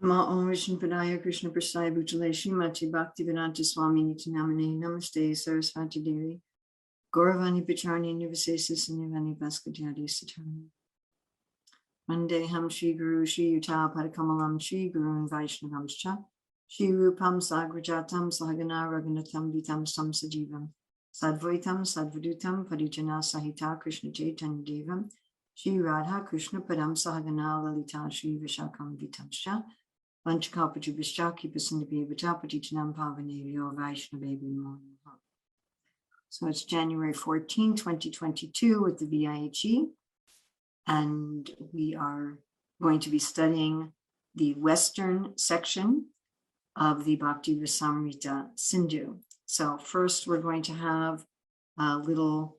Namo Om Vishnu Padaya Krishna Prasaya Bhutale Srimati Bhaktivedanta Swami Niti Namane Namaste Sarasvati Devi Gauravani Pacharni Nivasesa Sanivani Bhaskadhyadi Satarni Vandeham Shri Guru Shri Yuta Padakamalam Shri Guru Vaishnavamscha Shri Rupam Sagrajatam Sahagana Raghunatham Vitam Samsajivam Sadvaitam Sadvadutam Parijana Sahita Krishna Chaitanya Devam Shri Radha Krishna Padam Sahagana Lalita Shri Vishakam Vitamscha Vanchakapati Vishaki Pasindhi Vitapati Chanam Pavanavyo Vaishnavevi Mohan. So it's January 14, 2022 with the VIHE, and we are going to be studying the Western section of the Bhakti Rasamrita Sindhu. So first we're going to have a little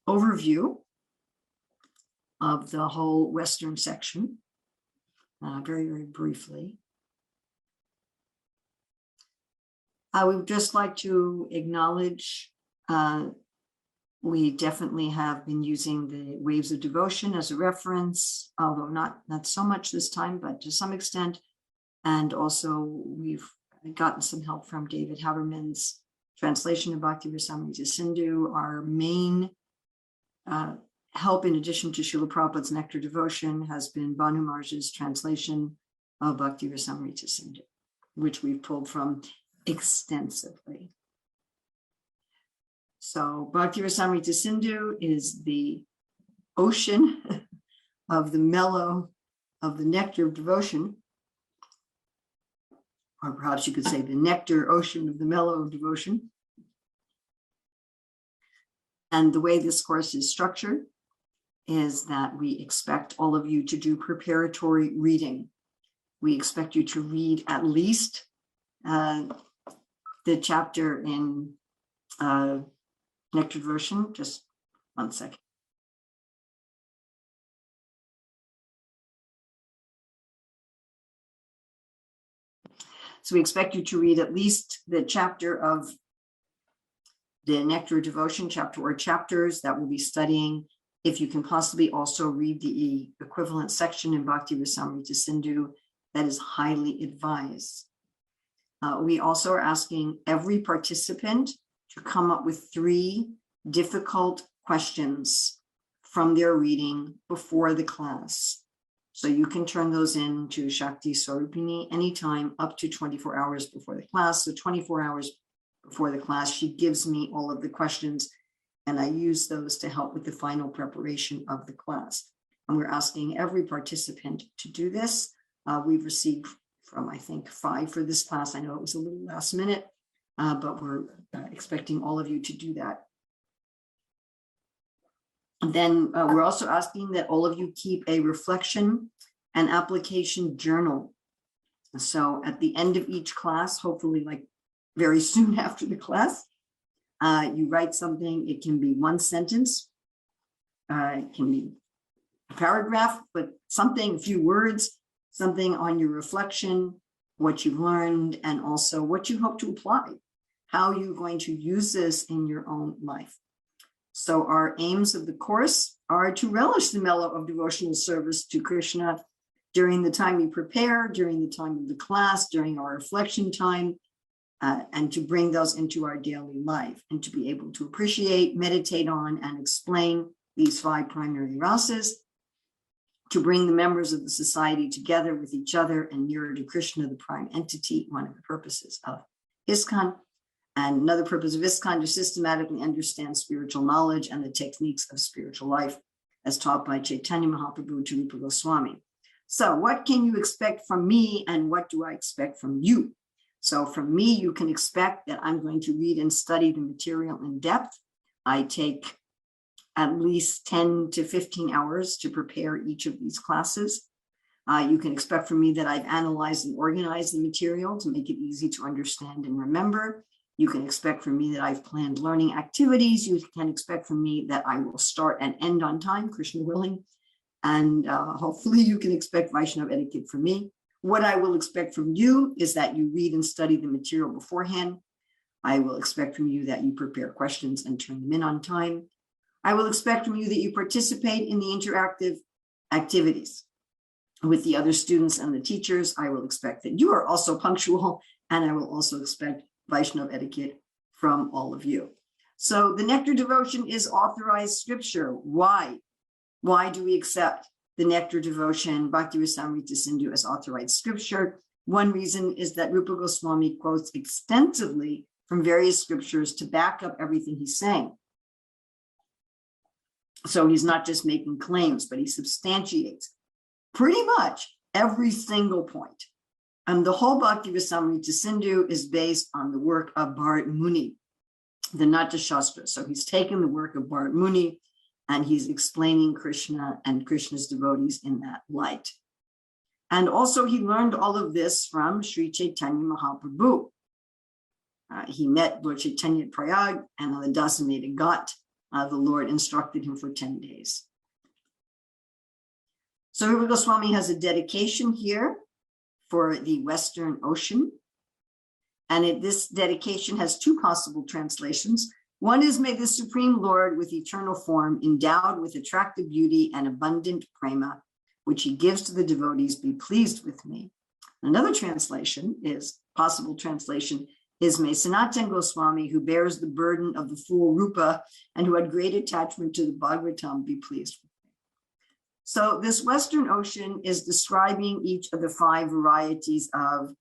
overview of the whole Western section, very, very briefly. I would just like to acknowledge we definitely have been using the Waves of Devotion as a reference, although not so much this time, but to some extent. And also we've gotten some help from David Haberman's translation of Bhakti Rasamrita Sindhu. Our main help, in addition to Srila Prabhupada's Nectar of Devotion, has been Bhanu Maharaj's translation of Bhakti Rasamrita Sindhu, which we've pulled from extensively. So Bhakti Rasamrita Sindhu is the ocean of the mellow, of the nectar of devotion, or perhaps you could say the nectar ocean of the mellow of devotion. And the way this course is structured is that we expect all of you to do preparatory reading. We expect you to read at least the chapter in Nectar of Devotion. Just one second. So we expect you to read at least the chapter of the Nectar of Devotion, chapter or chapters that we'll be studying. If you can possibly also read the equivalent section in Bhakti Rasamrita Sindhu, that is highly advised. We also are asking every participant to come up with 3 difficult questions from their reading before the class. So you can turn those in to Shakti Swarupini anytime up to 24 hours before the class. So 24 hours before the class, she gives me all of the questions, and I use those to help with the final preparation of the class. And we're asking every participant to do this. We've received from, I think, 5 for this class. I know it was a little last minute, but we're expecting all of you to do that. And then we're also asking that all of you keep a reflection and application journal. So at the end of each class, hopefully like very soon after the class, you write something. It can be 1 sentence, it can be a paragraph, but something, a few words, something on your reflection, what you've learned, and also what you hope to apply, how you're going to use this in your own life. So our aims of the course are to relish the mellow of devotional service to Krishna during the time we prepare, during the time of the class, during our reflection time, and to bring those into our daily life, and to be able to appreciate, meditate on, and explain these 5 primary rasas, to bring the members of the society together with each other and nearer to Krishna, the prime entity, one of the purposes of ISKCON. And another purpose of ISKCON to systematically understand spiritual knowledge and the techniques of spiritual life as taught by Chaitanya Mahaprabhu to Rupa Goswami. So what can you expect from me, and what do I expect from you? So from me, you can expect that I'm going to read and study the material in depth. I take at least 10 to 15 hours to prepare each of these classes. You can expect from me that I've analyzed and organized the material to make it easy to understand and remember. You can expect from me that I've planned learning activities. You can expect from me that I will start and end on time, Krishna willing. And hopefully you can expect Vaishnava etiquette from me. What I will expect from you is that you read and study the material beforehand. I will expect from you that you prepare questions and turn them in on time. I will expect from you that you participate in the interactive activities. with the other students and the teachers, I will expect that you are also punctual, and I will also expect Vaishnav etiquette from all of you. So the Nectar Devotion is authorized scripture. Why? Why do we accept the Nectar Devotion, Bhakti Rasamrita Sindhu, as authorized scripture? One reason is that Rupa Goswami quotes extensively from various scriptures to back up everything he's saying. So he's not just making claims, but he substantiates pretty much every single point. And the whole Bhakti Rasamrita Sindhu is based on the work of Bharat Muni, the Nata Shastra. So he's taken the work of Bharat Muni and he's explaining Krishna and Krishna's devotees in that light. And also he learned all of this from Sri Chaitanya Mahaprabhu. He met Lord Chaitanya at Prayag, and on the Dasameta Ghat, the Lord instructed him for 10 days. So Rupa Goswami has a dedication here for the Western Ocean. And this dedication has two possible translations. One is, may the Supreme Lord with eternal form, endowed with attractive beauty and abundant prema, which he gives to the devotees, be pleased with me. Another translation is, possible translation, is, may Sanatana Goswami, who bears the burden of the full Rupa and who had great attachment to the Bhagavatam, be pleased with me. So this Western Ocean is describing each of the 5 varieties of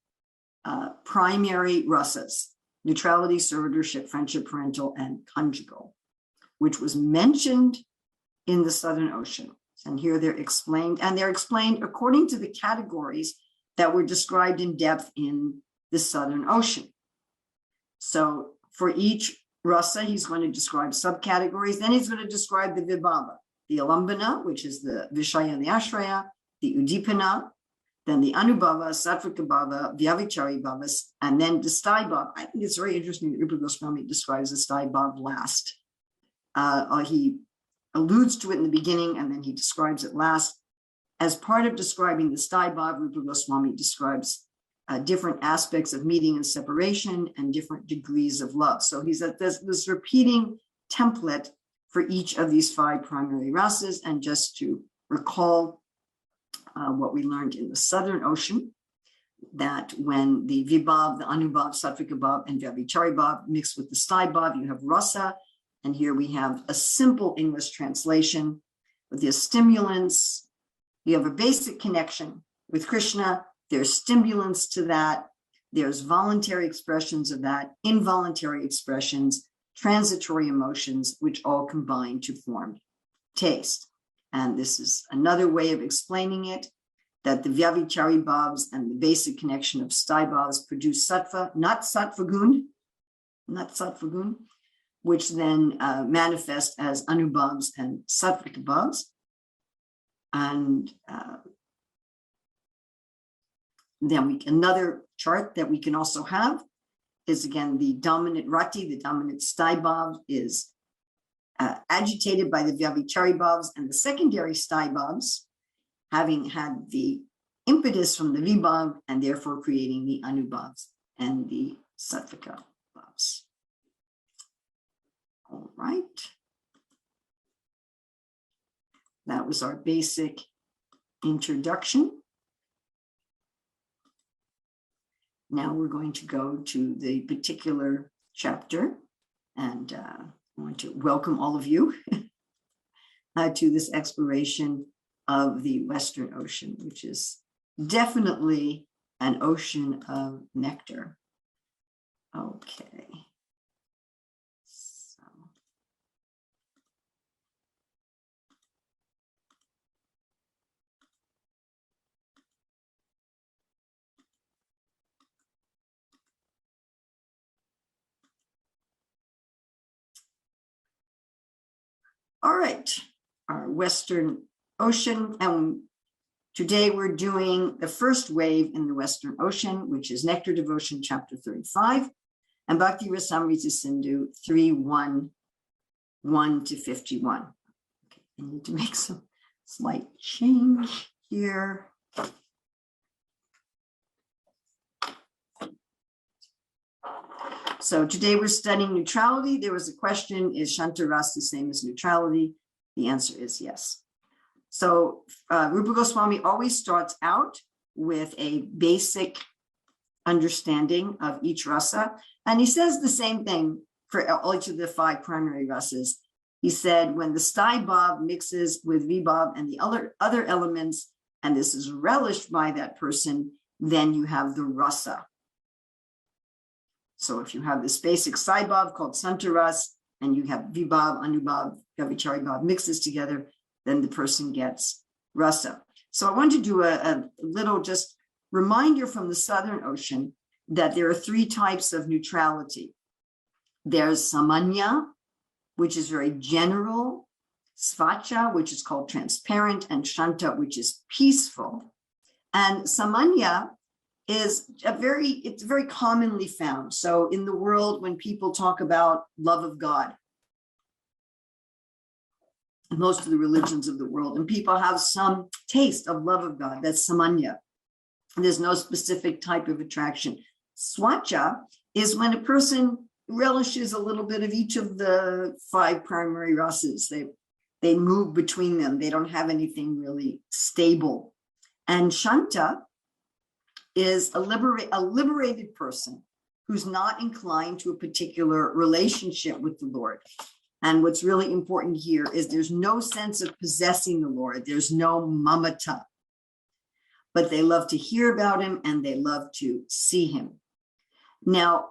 primary rasas: neutrality, servitorship, friendship, parental, and conjugal, which was mentioned in the Southern Ocean. And here they're explained, and they're explained according to the categories that were described in depth in the Southern Ocean. So for each rasa, he's going to describe subcategories. Then he's going to describe the vibhava, the alambana, which is the vishaya and the ashraya, the udipana, then the Anubhava, Sattvika Bhava, Vyavichari Bhavas, and then the Stybov. I think it's very interesting that Rupa Goswami describes the Stybov last. He alludes to it in the beginning, and then he describes it last. As part of describing the Stybov, Rupa Goswami describes different aspects of meeting and separation and different degrees of love. So he's at this repeating template for each of these 5 primary rasas. And just to recall what we learned in the Southern Ocean, that when the Vibhav, the Anubhav, Sattvika Bhav, and Vyavichari Bhav mix with the Stybov, you have rasa. And here we have a simple English translation with the stimulants. You have a basic connection with Krishna. There's stimulants to that. There's voluntary expressions of that, involuntary expressions, transitory emotions, which all combine to form taste. And this is another way of explaining it, that the Vyavichari Bhavs and the basic connection of Stybhavs produce sattva, not sattvagun, which then manifest as Anubhavs and Sattvika Bhavs. And then another chart that we can also have is, again, the dominant rati, the dominant Stybhav is agitated by the Vyavichari Bhavs, and the secondary Stybhavs, having had the impetus from the Vibhav and therefore creating the Anubhavs and the Sattvika Bhavs. All right. That was our basic introduction. Now we're going to go to the particular chapter, and I want to welcome all of you to this exploration of the Western Ocean, which is definitely an ocean of nectar. Okay. So. All right, our Western Ocean, and today we're doing the first wave in the Western Ocean, which is Nectar Devotion, chapter 35, and Bhakti Rasamrita Sindhu 3:1 to 51. Okay, I need to make some slight change here. So today we're studying neutrality. There was a question, is shantaras the same as neutrality? The answer is yes. So Rupa Goswami always starts out with a basic understanding of each rasa. And he says the same thing for each of the 5 primary rasas. He said, when the Stybov mixes with Vibhav and the other elements, and this is relished by that person, then you have the rasa. So if you have this basic Stybov called shantaras, and you have Vibhav, Anubhava, Gavichari Bhav mixes together, then the person gets rasa. So I want to do a little just reminder from the Southern Ocean that there are 3 types of neutrality. There's samanya, which is very general, svacha, which is called transparent, and shanta, which is peaceful. And samanya is it's very commonly found. So in the world, when people talk about love of God, most of the religions of the world, and people have some taste of love of God, that's samanya. There's no specific type of attraction. Swacha is when a person relishes a little bit of each of the 5 primary rasas. They move between them. They don't have anything really stable. And shanta is a liberated person who's not inclined to a particular relationship with the Lord. And what's really important here is there's no sense of possessing the Lord. There's no mamata. But they love to hear about him and they love to see him. Now,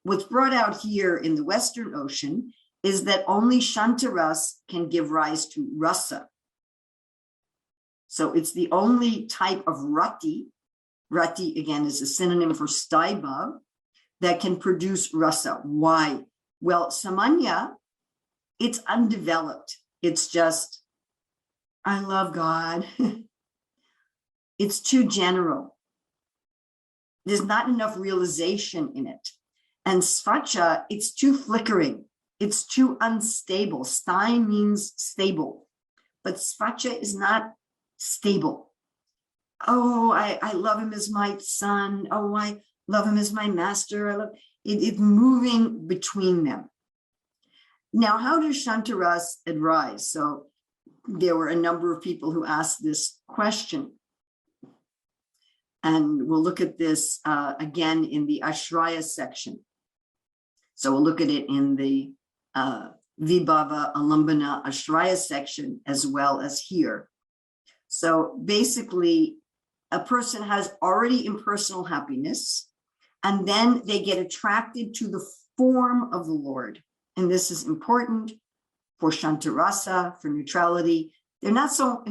what's brought out here in the Western Ocean is that only shantaras can give rise to rasa. So it's the only type of rati. Rati, again, is a synonym for Stybov that can produce rasa. Why? Well, samanya, it's undeveloped. It's just, I love God. It's too general. There's not enough realization in it. And svacha, it's too flickering. It's too unstable. Sty means stable, but svacha is not stable. Oh, I love him as my son. Oh, I love him as my master. I love it's moving between them. Now, how does shantaras arise? So there were a number of people who asked this question. And we'll look at this again in the Ashraya section. So we'll look at it in the Vibhava Alambana Ashraya section as well as here. So basically, a person has already impersonal happiness, and then they get attracted to the form of the Lord. And this is important for shantarasa, for neutrality. They're not so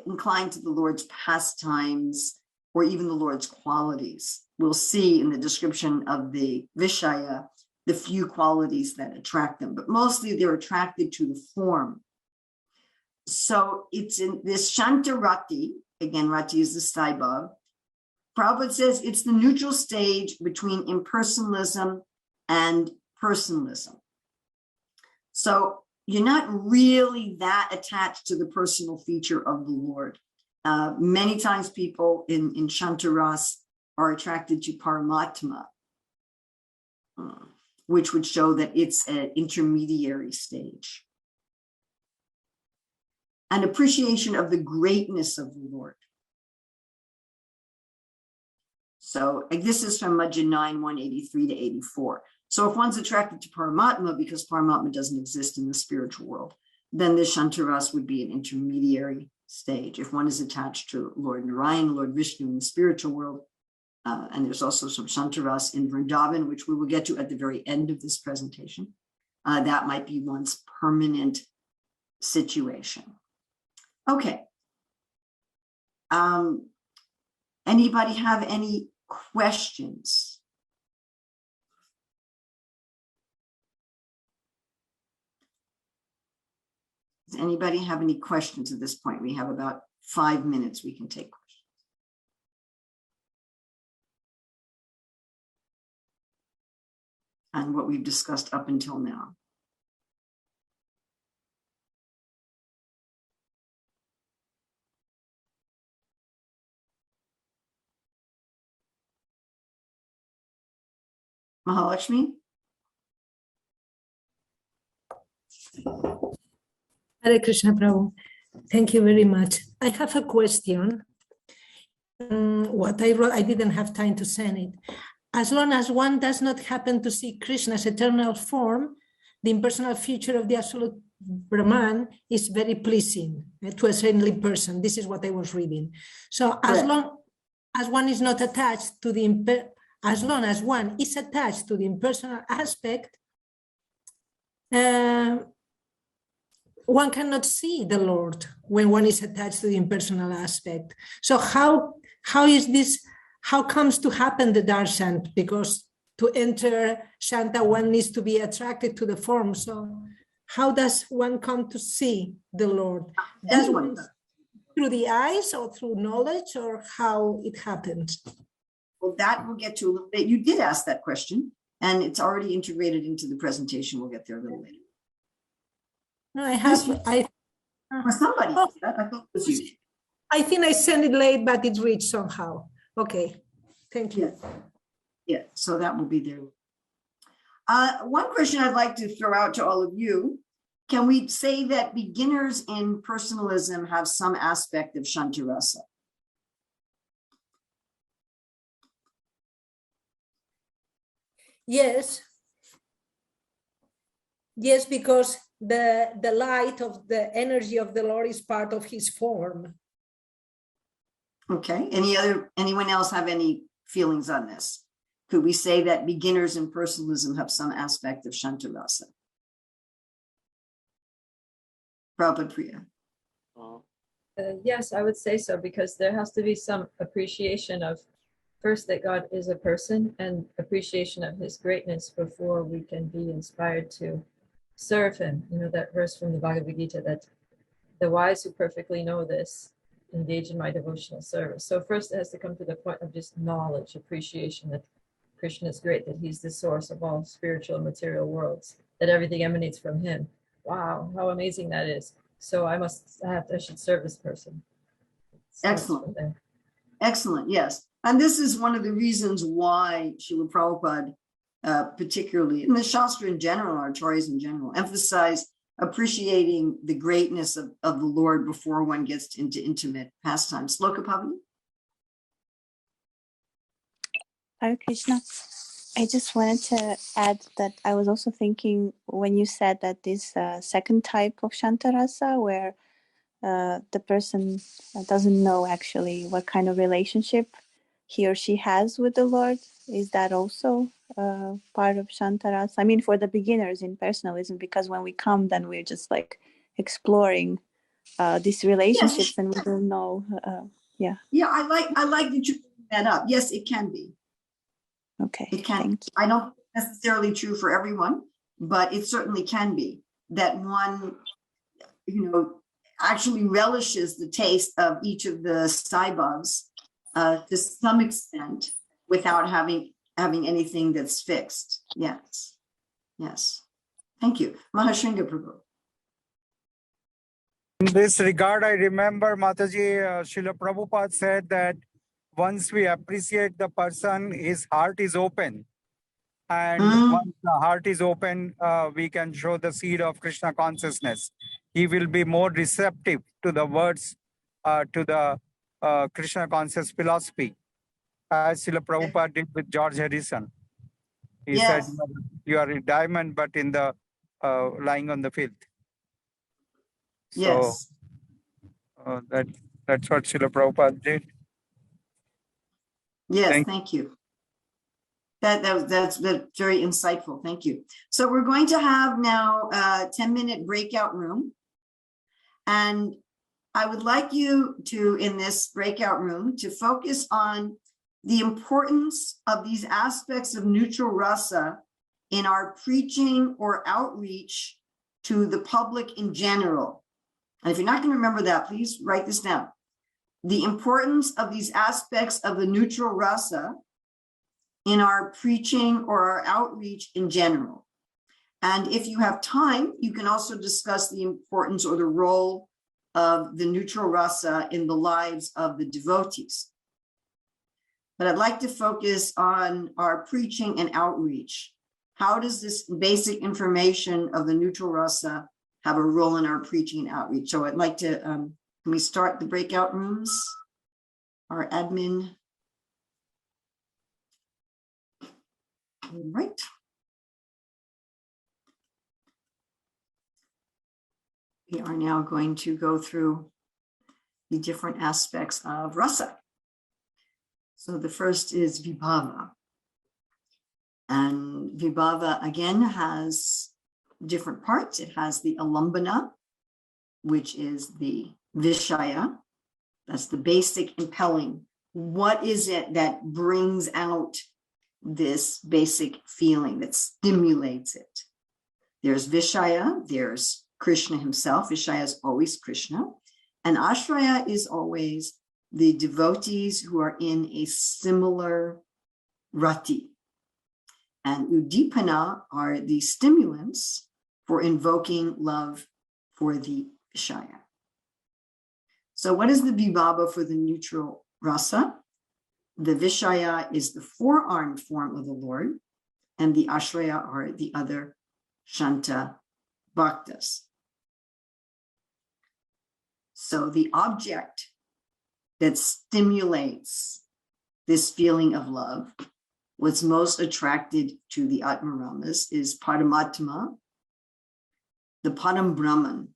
inclined to the Lord's pastimes or even the Lord's qualities. We'll see in the description of the Vishaya the few qualities that attract them, but mostly they're attracted to the form. So it's in this shantarati, again, rati is the Stybov. Prabhupada says it's the neutral stage between impersonalism and personalism. So you're not really that attached to the personal feature of the Lord. Many times people in Shantaras are attracted to Paramatma, which would show that it's an intermediary stage. An appreciation of the greatness of the Lord. So this is from Madhya 9, 183 to 84. So if one's attracted to Paramatma because Paramatma doesn't exist in the spiritual world, then this Shantaras would be an intermediary stage. If one is attached to Lord Narayan, Lord Vishnu in the spiritual world, and there's also some Shantaras in Vrindavan, which we will get to at the very end of this presentation, that might be one's permanent situation. Okay. Anybody have any questions? Does anybody have any questions at this point? We have about 5 minutes we can take questions. And what we've discussed up until now. Mahalakshmi? Hare Krishna, Prabhu. Thank you very much. I have a question. What I wrote, I didn't have time to send it. As long as one does not happen to see Krishna's eternal form, the impersonal feature of the absolute Brahman is very pleasing to a saintly person. This is what I was reading. So as long as one is not attached to the as long as one is attached to the impersonal aspect, one cannot see the Lord when one is attached to the impersonal aspect. So how is this? How comes to happen the darshan? Because to enter Shanta, one needs to be attracted to the form. So how does one come to see the Lord? Does one through the eyes or through knowledge, or how it happens? Well, that we'll get to a little bit. You did ask that question, and it's already integrated into the presentation. We'll get there a little later. No, I have. For somebody, I thought it was you. I think I sent it late, but it reached somehow. Okay, thank you. Yeah, so that will be there. One question I'd like to throw out to all of you. Can we say that beginners in personalism have some aspect of shantarasa? Yes. Yes, because the light of the energy of the Lord is part of his form. Okay, anyone else have any feelings on this? Could we say that beginners in personalism have some aspect of shantarasa? Prabhupada Priya. Yes, I would say so, because there has to be some appreciation of, first, that God is a person, and appreciation of his greatness before we can be inspired to serve him. You know, that verse from the Bhagavad Gita, that the wise who perfectly know this engage in my devotional service. So first it has to come to the point of just knowledge, appreciation that Krishna is great, that he's the source of all spiritual and material worlds, that everything emanates from him. Wow, how amazing that is. So I should serve this person. Excellent. Excellent, yes. And this is one of the reasons why Srila Prabhupada, particularly, and the Shastra in general, our Acharyas in general, emphasize appreciating the greatness of the Lord before one gets into intimate pastimes. Sloka Pavani? Hare Krishna. I just wanted to add that I was also thinking when you said that this second type of shantarasa, where the person doesn't know actually what kind of relationship he or she has with the Lord, is that also part of shantarasa? I mean, for the beginners in personalism, because when we come, then we're just like exploring these relationships, and we don't know. Yeah, I like that you bring that up. Yes, it can be. Okay. It can. I don't think it's necessarily true for everyone, but it certainly can be that one, actually relishes the taste of each of the Stybovs to some extent without having anything that's fixed. Yes. Thank you. Mahashringa Prabhu. In this regard, I remember Mataji, Srila Prabhupada said that once we appreciate the person, his heart is open. And once the heart is open, we can show the seed of Krishna consciousness. He will be more receptive to the words, to the Krishna conscious philosophy, as Srila Prabhupada did with George Harrison. He said, you are a diamond, but in the lying on the field. So that's what Srila Prabhupada did. Yes, thank you. That's very insightful. Thank you. So we're going to have now a 10-minute breakout room. And I would like you to, in this breakout room, to focus on the importance of these aspects of neutral rasa in our preaching or outreach to the public in general. And if you're not going to remember that, please write this down. The importance of these aspects of the neutral rasa in our preaching or our outreach in general. And if you have time, you can also discuss the importance or the role of the neutral rasa in the lives of the devotees. But I'd like to focus on our preaching and outreach. How does this basic information of the neutral rasa have a role in our preaching and outreach. So I'd like to, can we start the breakout rooms? Our admin. All right. We are now going to go through the different aspects of rasa. So the first is vibhava. And vibhava again has different parts. It has the alambana, which is the vishaya. That's the basic impelling. What is it that brings out this basic feeling, that stimulates it? There's vishaya, there's Krishna himself. Vishaya is always Krishna. And ashraya is always the devotees who are in a similar rati. And udipana are the stimulants for invoking love for the vishaya. So what is the vibhava for the neutral rasa? The vishaya is the four-armed form of the Lord, and the ashraya are the other shanta bhaktas. So the object that stimulates this feeling of love, what's most attracted to the Atmaramas is Paramatma, the Param Brahman.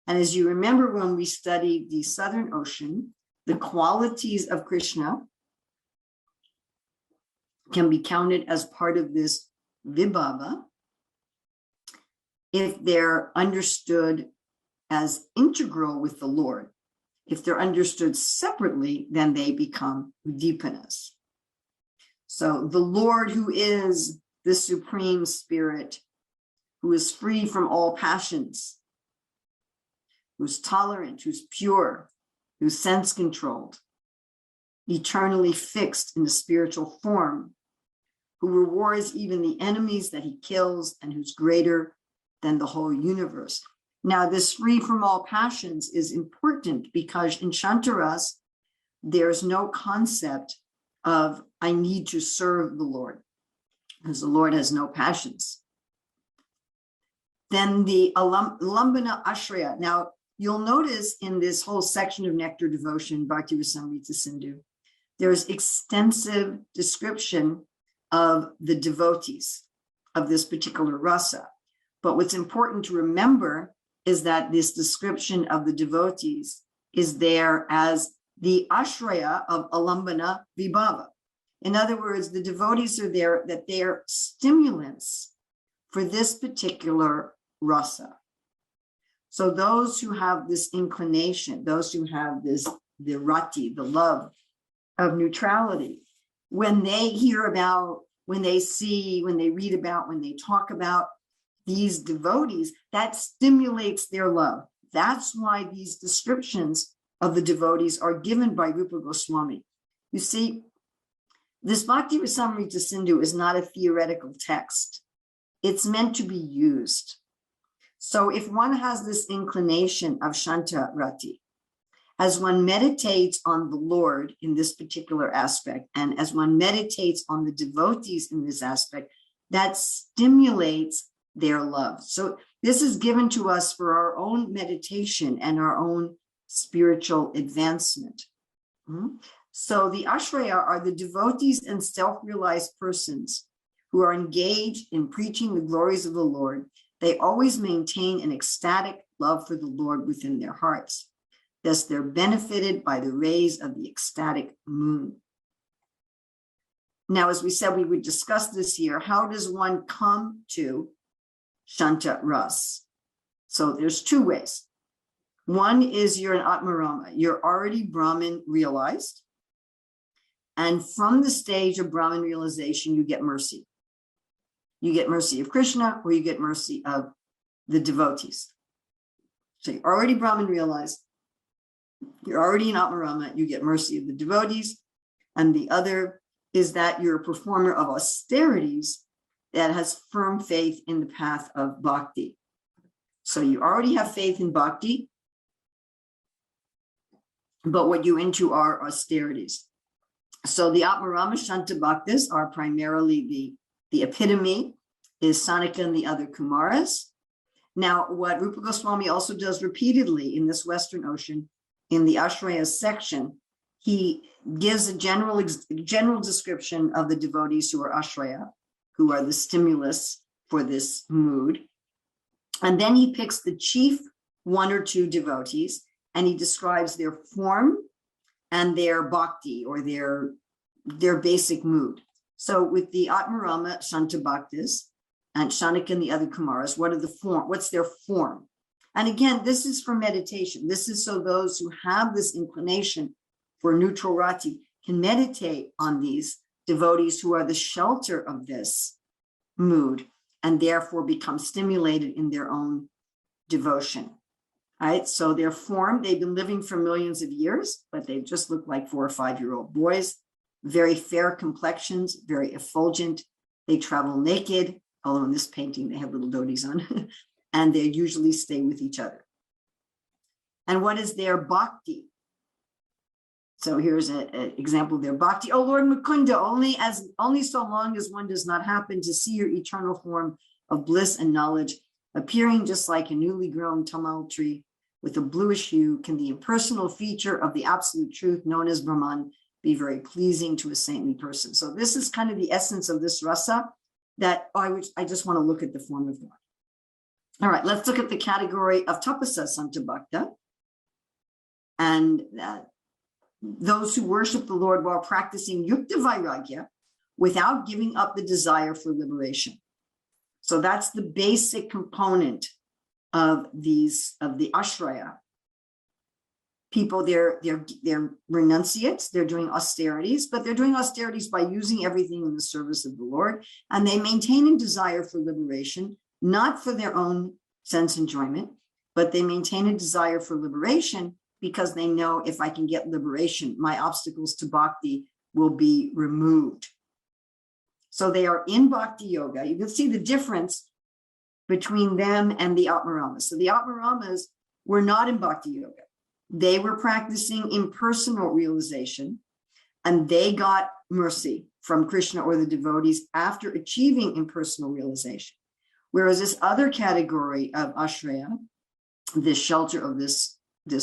And as you remember when we studied the Southern Ocean, the qualities of Krishna can be counted as part of this vibhava if they're understood as integral with the Lord. If they're understood separately, then they become udipanas. So the Lord, who is the Supreme Spirit, who is free from all passions, who's tolerant, who's pure, who's sense-controlled, eternally fixed in the spiritual form, who rewards even the enemies that he kills, and who's greater than the whole universe. Now, this free from all passions is important because in shantaras, there's no concept of I need to serve the Lord, because the Lord has no passions. Then the alambana ashraya. Now, you'll notice in this whole section of Nectar Devotion, Bhakti Rasamrita Sindhu, there's extensive description of the devotees of this particular rasa. But what's important to remember is that this description of the devotees is there as the ashraya of alambana vibhava. In other words, the devotees are there that they are stimulants for this particular rasa. So those who have this inclination, those who have this, the rati, the love of neutrality, when they hear about, when they see, when they read about, when they talk about these devotees, that stimulates their love. That's why these descriptions of the devotees are given by Rupa Goswami. You see, this Bhakti Rasamrita Sindhu is not a theoretical text. It's meant to be used. So if one has this inclination of Shanta Rati, as one meditates on the Lord in this particular aspect, and as one meditates on the devotees in this aspect, that stimulates their love. So this is given to us for our own meditation and our own spiritual advancement. So the ashraya are the devotees and self-realized persons who are engaged in preaching the glories of the Lord. They always maintain an ecstatic love for the Lord within their hearts. Thus, they're benefited by the rays of the ecstatic moon. Now, as we said, we would discuss this here. How does one come to Shanta Ras? So there's two ways. One is you're an Atmarama. You're already Brahman realized. And from the stage of Brahman realization, you get mercy. You get mercy of Krishna, or you get mercy of the devotees. So you're already Brahman realized. You're already an Atmarama. You get mercy of the devotees. And the other is that you're a performer of austerities that has firm faith in the path of bhakti. So you already have faith in bhakti, but what you're into are austerities. So the Atmarama Shanta Bhaktas are primarily the epitome is Sanika and the other Kumaras. Now, what Rupa Goswami also does repeatedly in this Western Ocean, in the Ashraya section, he gives a general description of the devotees who are Ashraya, who are the stimulus for this mood. And then he picks the chief one or two devotees, and he describes their form and their bhakti, or their basic mood. So with the Atmarama Shanta Bhaktas and Shanak and the other Kumaras, what's their form? And again, this is for meditation. This is so those who have this inclination for neutral rati can meditate on these devotees who are the shelter of this mood, and therefore become stimulated in their own devotion. Right? So their form, they've been living for millions of years, but they just look like 4 or 5-year-old boys, very fair complexions, very effulgent. They travel naked, although in this painting they have little dhotis on, and they usually stay with each other. And what is their bhakti? So here's an example of their bhakti. Oh Lord Mukunda, only so long as one does not happen to see your eternal form of bliss and knowledge, appearing just like a newly grown tamal tree with a bluish hue, can the impersonal feature of the absolute truth known as Brahman be very pleasing to a saintly person. So this is kind of the essence of this rasa, that I just want to look at the form of God. All right, let's look at the category of tapasa santa bhakta. And those who worship the Lord while practicing yukta vairagya without giving up the desire for liberation. So that's the basic component of the ashraya. People, they're renunciates, they're doing austerities, but they're doing austerities by using everything in the service of the Lord, and they maintain a desire for liberation, not for their own sense enjoyment, but they maintain a desire for liberation because they know if I can get liberation, my obstacles to bhakti will be removed. So they are in bhakti yoga. You can see the difference between them and the Atmaramas. So the Atmaramas were not in bhakti yoga. They were practicing impersonal realization, and they got mercy from Krishna or the devotees after achieving impersonal realization. Whereas this other category of ashraya, this shelter of this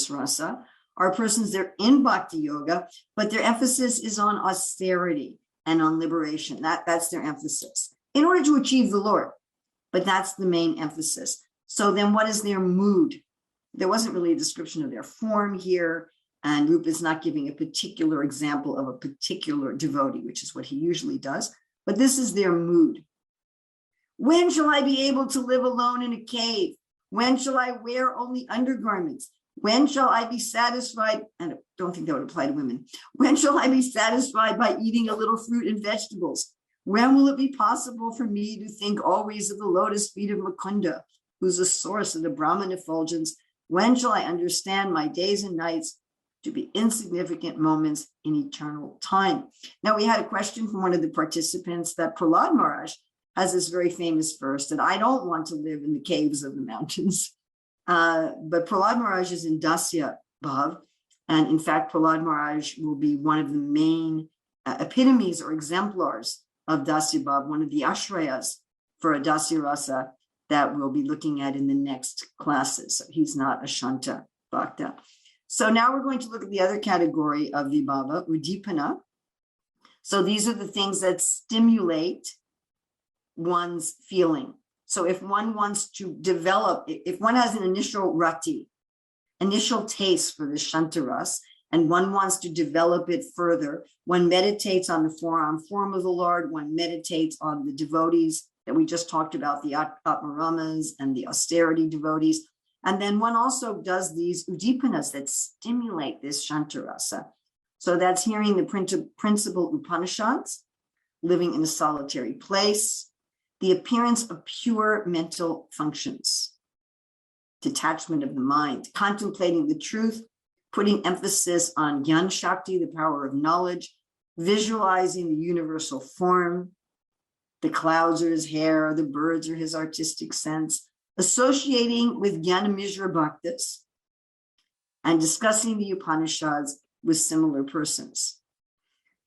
rasa, are persons, they're in bhakti yoga, but their emphasis is on austerity and on liberation. That's their emphasis in order to achieve the Lord, but that's the main emphasis. So then what is their mood? There wasn't really a description of their form here, and Rupa is not giving a particular example of a particular devotee, which is what he usually does, but this is their mood. When shall I be able to live alone in a cave? When shall I wear only undergarments? When shall I be satisfied? And I don't think that would apply to women. When shall I be satisfied by eating a little fruit and vegetables? When will it be possible for me to think always of the lotus feet of Mukunda, who's the source of the Brahman effulgence? When shall I understand my days and nights to be insignificant moments in eternal time? Now, we had a question from one of the participants that Prahlad Maharaj has this very famous verse that I don't want to live in the caves of the mountains. But Prahlad Maharaj is in Dasi Bhav. And in fact, Prahlad Maharaj will be one of the main epitomes or exemplars of Dasi Bhav, one of the ashrayas for a Dasi Rasa that we'll be looking at in the next classes. So he's not a Shanta Bhakta. So now we're going to look at the other category of Vibhava, Udipana. So these are the things that stimulate one's feeling. So if one wants to develop, if one has an initial rati, initial taste for the shantaras, and one wants to develop it further, one meditates on the form of the Lord, one meditates on the devotees that we just talked about, the Atmaramas and the austerity devotees. And then one also does these udipanas that stimulate this shantarasa. So that's hearing the principal Upanishads, living in a solitary place, the appearance of pure mental functions, detachment of the mind, contemplating the truth, putting emphasis on Gyan Shakti, the power of knowledge, visualizing the universal form. The clouds are his hair, the birds are his artistic sense, associating with Jnana-Mishra Bhaktas, and discussing the Upanishads with similar persons.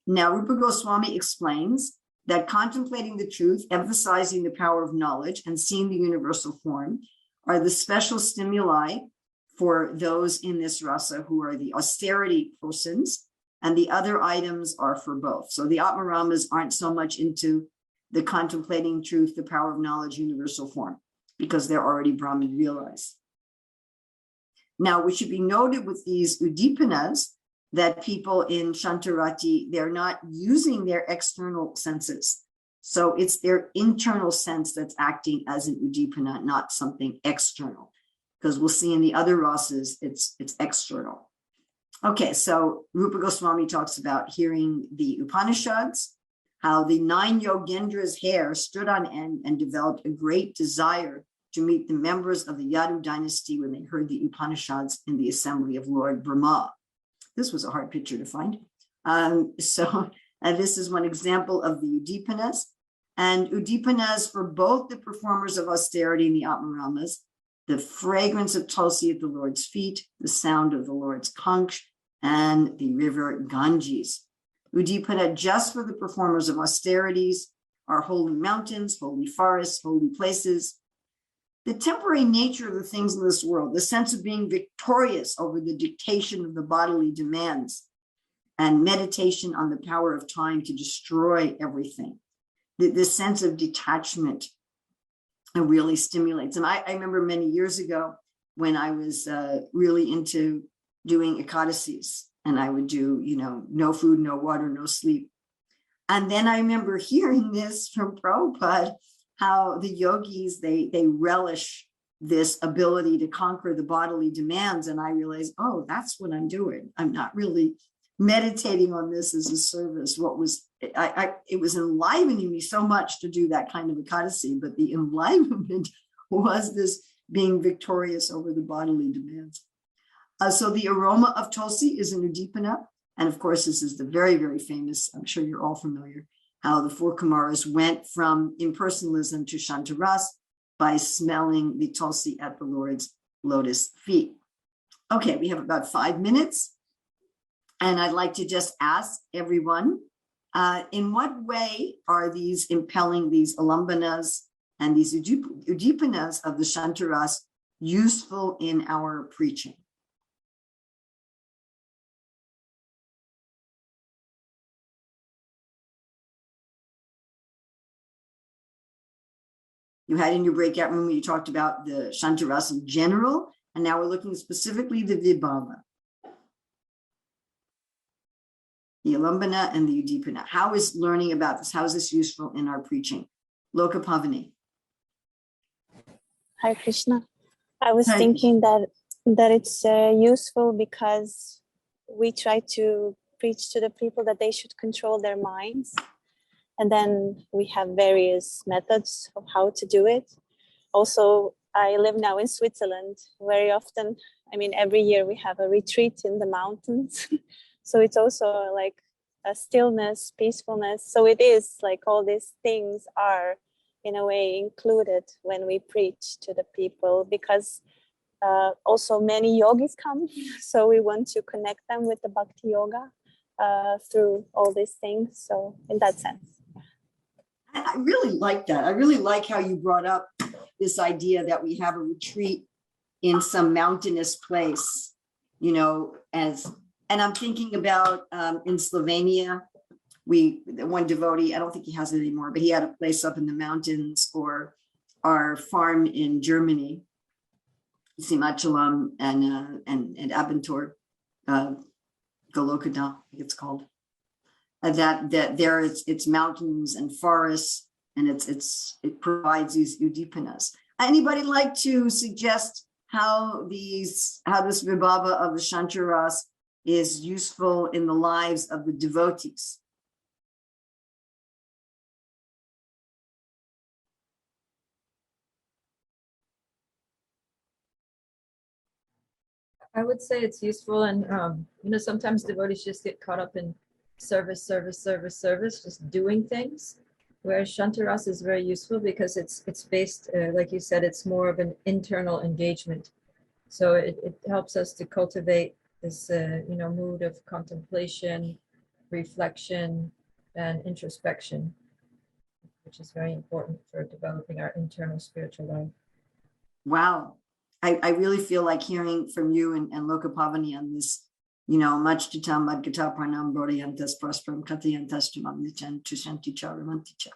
Now, Rupa Goswami explains that contemplating the truth, emphasizing the power of knowledge, and seeing the universal form are the special stimuli for those in this rasa who are the austerity persons, and the other items are for both. So the Atmaramas aren't so much into the contemplating truth, the power of knowledge, universal form, because they're already Brahman realized. Now, what should be noted with these Udipanas, that people in Shantarati, they're not using their external senses. So it's their internal sense that's acting as an Udipana, not something external. Because we'll see in the other rasas, it's external. Okay, so Rupa Goswami talks about hearing the Upanishads, how the 9 Yogendra's hair stood on end and developed a great desire to meet the members of the Yadu dynasty when they heard the Upanishads in the assembly of Lord Brahma. This was a hard picture to find. This is one example of the Udipanas. And Udipanas for both the performers of austerity and the Atmaramas, the fragrance of Tulsi at the Lord's feet, the sound of the Lord's conch, and the river Ganges. Udipana just for the performers of austerities are holy mountains, holy forests, holy places. The temporary nature of the things in this world, the sense of being victorious over the dictation of the bodily demands, and meditation on the power of time to destroy everything. This sense of detachment really stimulates. And I remember many years ago when I was really into doing Ekadasis, and I would do, no food, no water, no sleep. And then I remember hearing this from Prabhupada, how the yogis, they relish this ability to conquer the bodily demands. And I realized, oh, that's what I'm doing. I'm not really meditating on this as a service. It was enlivening me so much to do that kind of Ekadasi, but the enlivenment was this being victorious over the bodily demands. So the aroma of Tulsi is an Udipana. And of course, this is the very, very famous, I'm sure you're all familiar, how the 4 Kumaras went from impersonalism to Shantaras by smelling the Tulsi at the Lord's lotus feet. Okay, we have about 5 minutes. And I'd like to just ask everyone, in what way are these impelling, these alambanas and these udipanas of the Shantaras useful in our preaching? You had in your breakout room, you talked about the Shantaras in general, and now we're looking specifically the Vibhava. The Alambana and the Udipana. How is learning about this? How is this useful in our preaching? Lokapavani. Hare Krishna. I was thinking that it's useful because we try to preach to the people that they should control their minds. And then we have various methods of how to do it. Also, I live now in Switzerland. Very often, every year we have a retreat in the mountains. So it's also like a stillness, peacefulness. So it is like all these things are in a way included when we preach to the people, because also many yogis come. So we want to connect them with the bhakti yoga through all these things. So in that sense. I really like that. I really like how you brought up this idea that we have a retreat in some mountainous place, and I'm thinking about in Slovenia, one devotee, I don't think he has it anymore, but he had a place up in the mountains, or our farm in Germany, Simachalam and Abentur, Golokada, I think it's called. That there it's mountains and forests, and it provides these udipanas. Anybody like to suggest how this vibhava of the Shantaras is useful in the lives of the devotees? I would say it's useful, and sometimes devotees just get caught up in service, just doing things. Whereas Shantaras is very useful because it's based, like you said, it's more of an internal engagement. So it helps us to cultivate this, mood of contemplation, reflection, and introspection, which is very important for developing our internal spiritual life. Wow. I really feel like hearing from you and Lokapavani on this, Majtita Madgata Pranam Bodhayantas Prospram Katayantas Tumamnichan Tushanticha Ramanticha.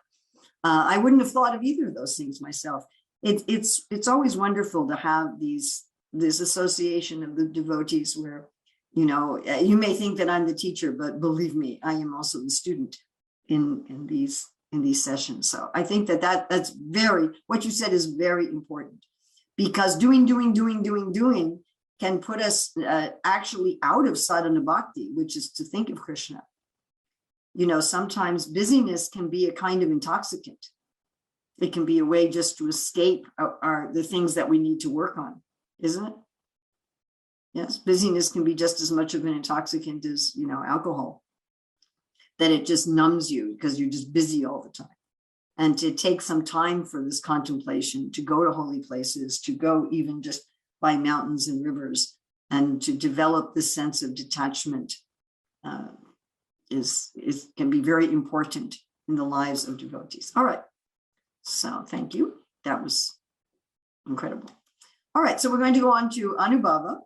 I wouldn't have thought of either of those things myself. It's always wonderful to have this association of the devotees where, you may think that I'm the teacher, but believe me, I am also the student in these sessions. So I think that's what you said is very important, because doing can put us actually out of sadhana bhakti, which is to think of Krishna. Sometimes busyness can be a kind of intoxicant. It can be a way just to escape the things that we need to work on, isn't it? Yes, busyness can be just as much of an intoxicant as, alcohol, that it just numbs you because you're just busy all the time. And to take some time for this contemplation, to go to holy places, to go even just by mountains and rivers, and to develop this sense of detachment can be very important in the lives of devotees. All right. So thank you. That was incredible. All right. So we're going to go on to Anubhava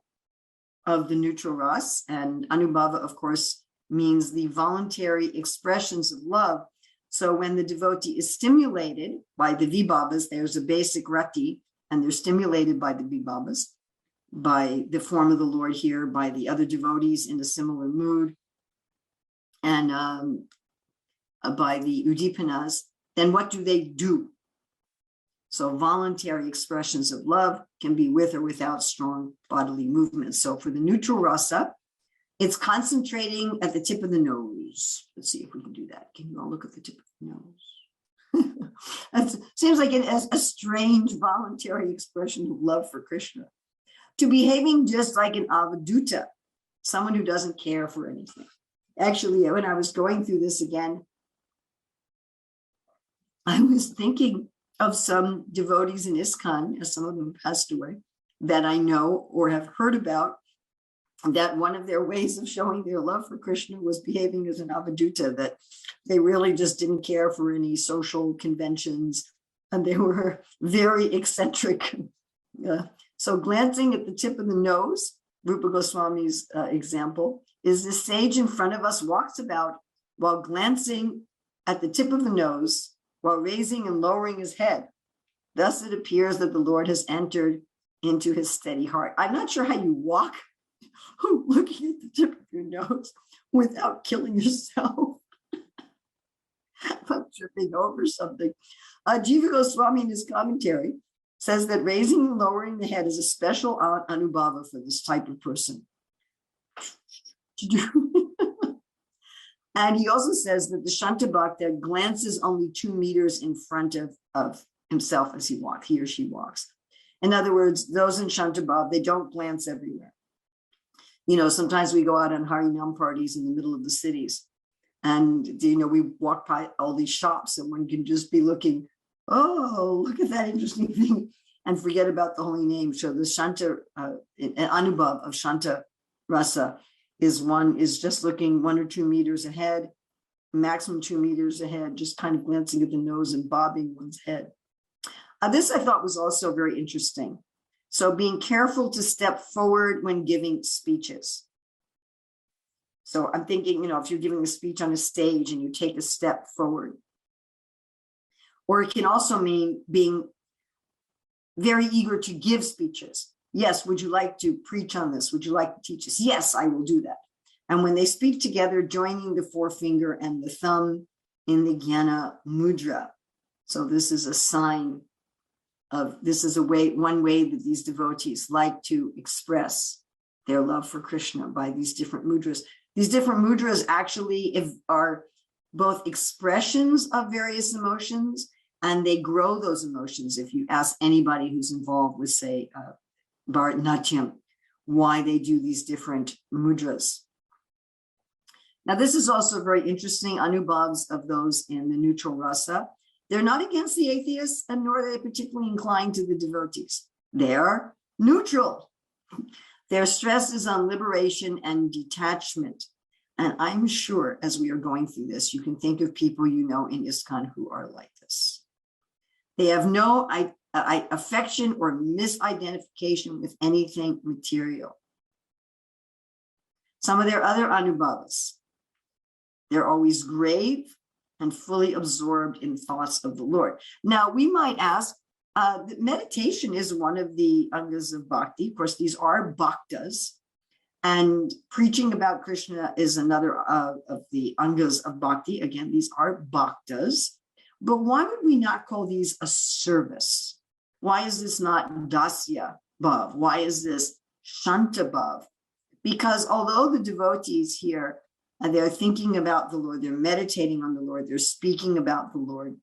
of the neutral ras. And Anubhava, of course, means the voluntary expressions of love. So when the devotee is stimulated by the vibhavas, there's a basic rati, and they're stimulated by the vibhavas, by the form of the Lord here, by the other devotees in a similar mood, and by the udipanas, then what do? So voluntary expressions of love can be with or without strong bodily movements. So for the neutral rasa, it's concentrating at the tip of the nose. Let's see if we can do that. Can you all look at the tip of the nose? That seems like a strange voluntary expression of love for Krishna. To behaving just like an avaduta, someone who doesn't care for anything. Actually, when I was going through this again, I was thinking of some devotees in ISKCON, as some of them passed away, that I know or have heard about, that one of their ways of showing their love for Krishna was behaving as an avaduta, that they really just didn't care for any social conventions, and they were very eccentric. So glancing at the tip of the nose, Rupa Goswami's example, is the sage in front of us walks about while glancing at the tip of the nose, while raising and lowering his head. Thus it appears that the Lord has entered into his steady heart. I'm not sure how you walk looking at the tip of your nose without killing yourself. I'm tripping over something. Jiva Goswami in his commentary says that raising and lowering the head is a special anubhava for this type of person to do. And he also says that the Shantabhakta glances only 2 meters in front of himself as he or she walks. In other words, those in Shantabhav, they don't glance everywhere. Sometimes we go out on Harinam parties in the middle of the cities, and we walk by all these shops, and one can just be looking, oh, look at that interesting thing, and forget about the holy name. So the Shanta, Anubhav of Shanta Rasa is just looking 1 or 2 meters ahead, maximum 2 meters ahead, just kind of glancing at the nose and bobbing one's head. This I thought was also very interesting. So being careful to step forward when giving speeches. So I'm thinking, if you're giving a speech on a stage and you take a step forward. Or it can also mean being very eager to give speeches. Yes, would you like to preach on this? Would you like to teach us? Yes, I will do that. And when they speak together, joining the forefinger and the thumb in the Jnana Mudra. So this is a sign of, this is one way that these devotees like to express their love for Krishna by these different mudras. These different mudras actually are both expressions of various emotions, and they grow those emotions. If you ask anybody who's involved with, say, Bharatanatyam, why they do these different mudras. Now, this is also very interesting, anubhavs of those in the neutral rasa. They're not against the atheists, and nor are they particularly inclined to the devotees. They are neutral. Their stress is on liberation and detachment. And I'm sure as we are going through this, you can think of people in ISKCON who are like this. They have no affection or misidentification with anything material. Some of their other Anubhavas, they're always grave and fully absorbed in thoughts of the Lord. Now, we might ask, meditation is one of the angas of bhakti. Of course, these are bhaktas, and preaching about Krishna is another of the angas of bhakti. Again, these are bhaktas. But why would we not call these a service? Why is this not dasya bhav? Why is this shanta bhav? Because although the devotees here, they're thinking about the Lord, they're meditating on the Lord, they're speaking about the Lord,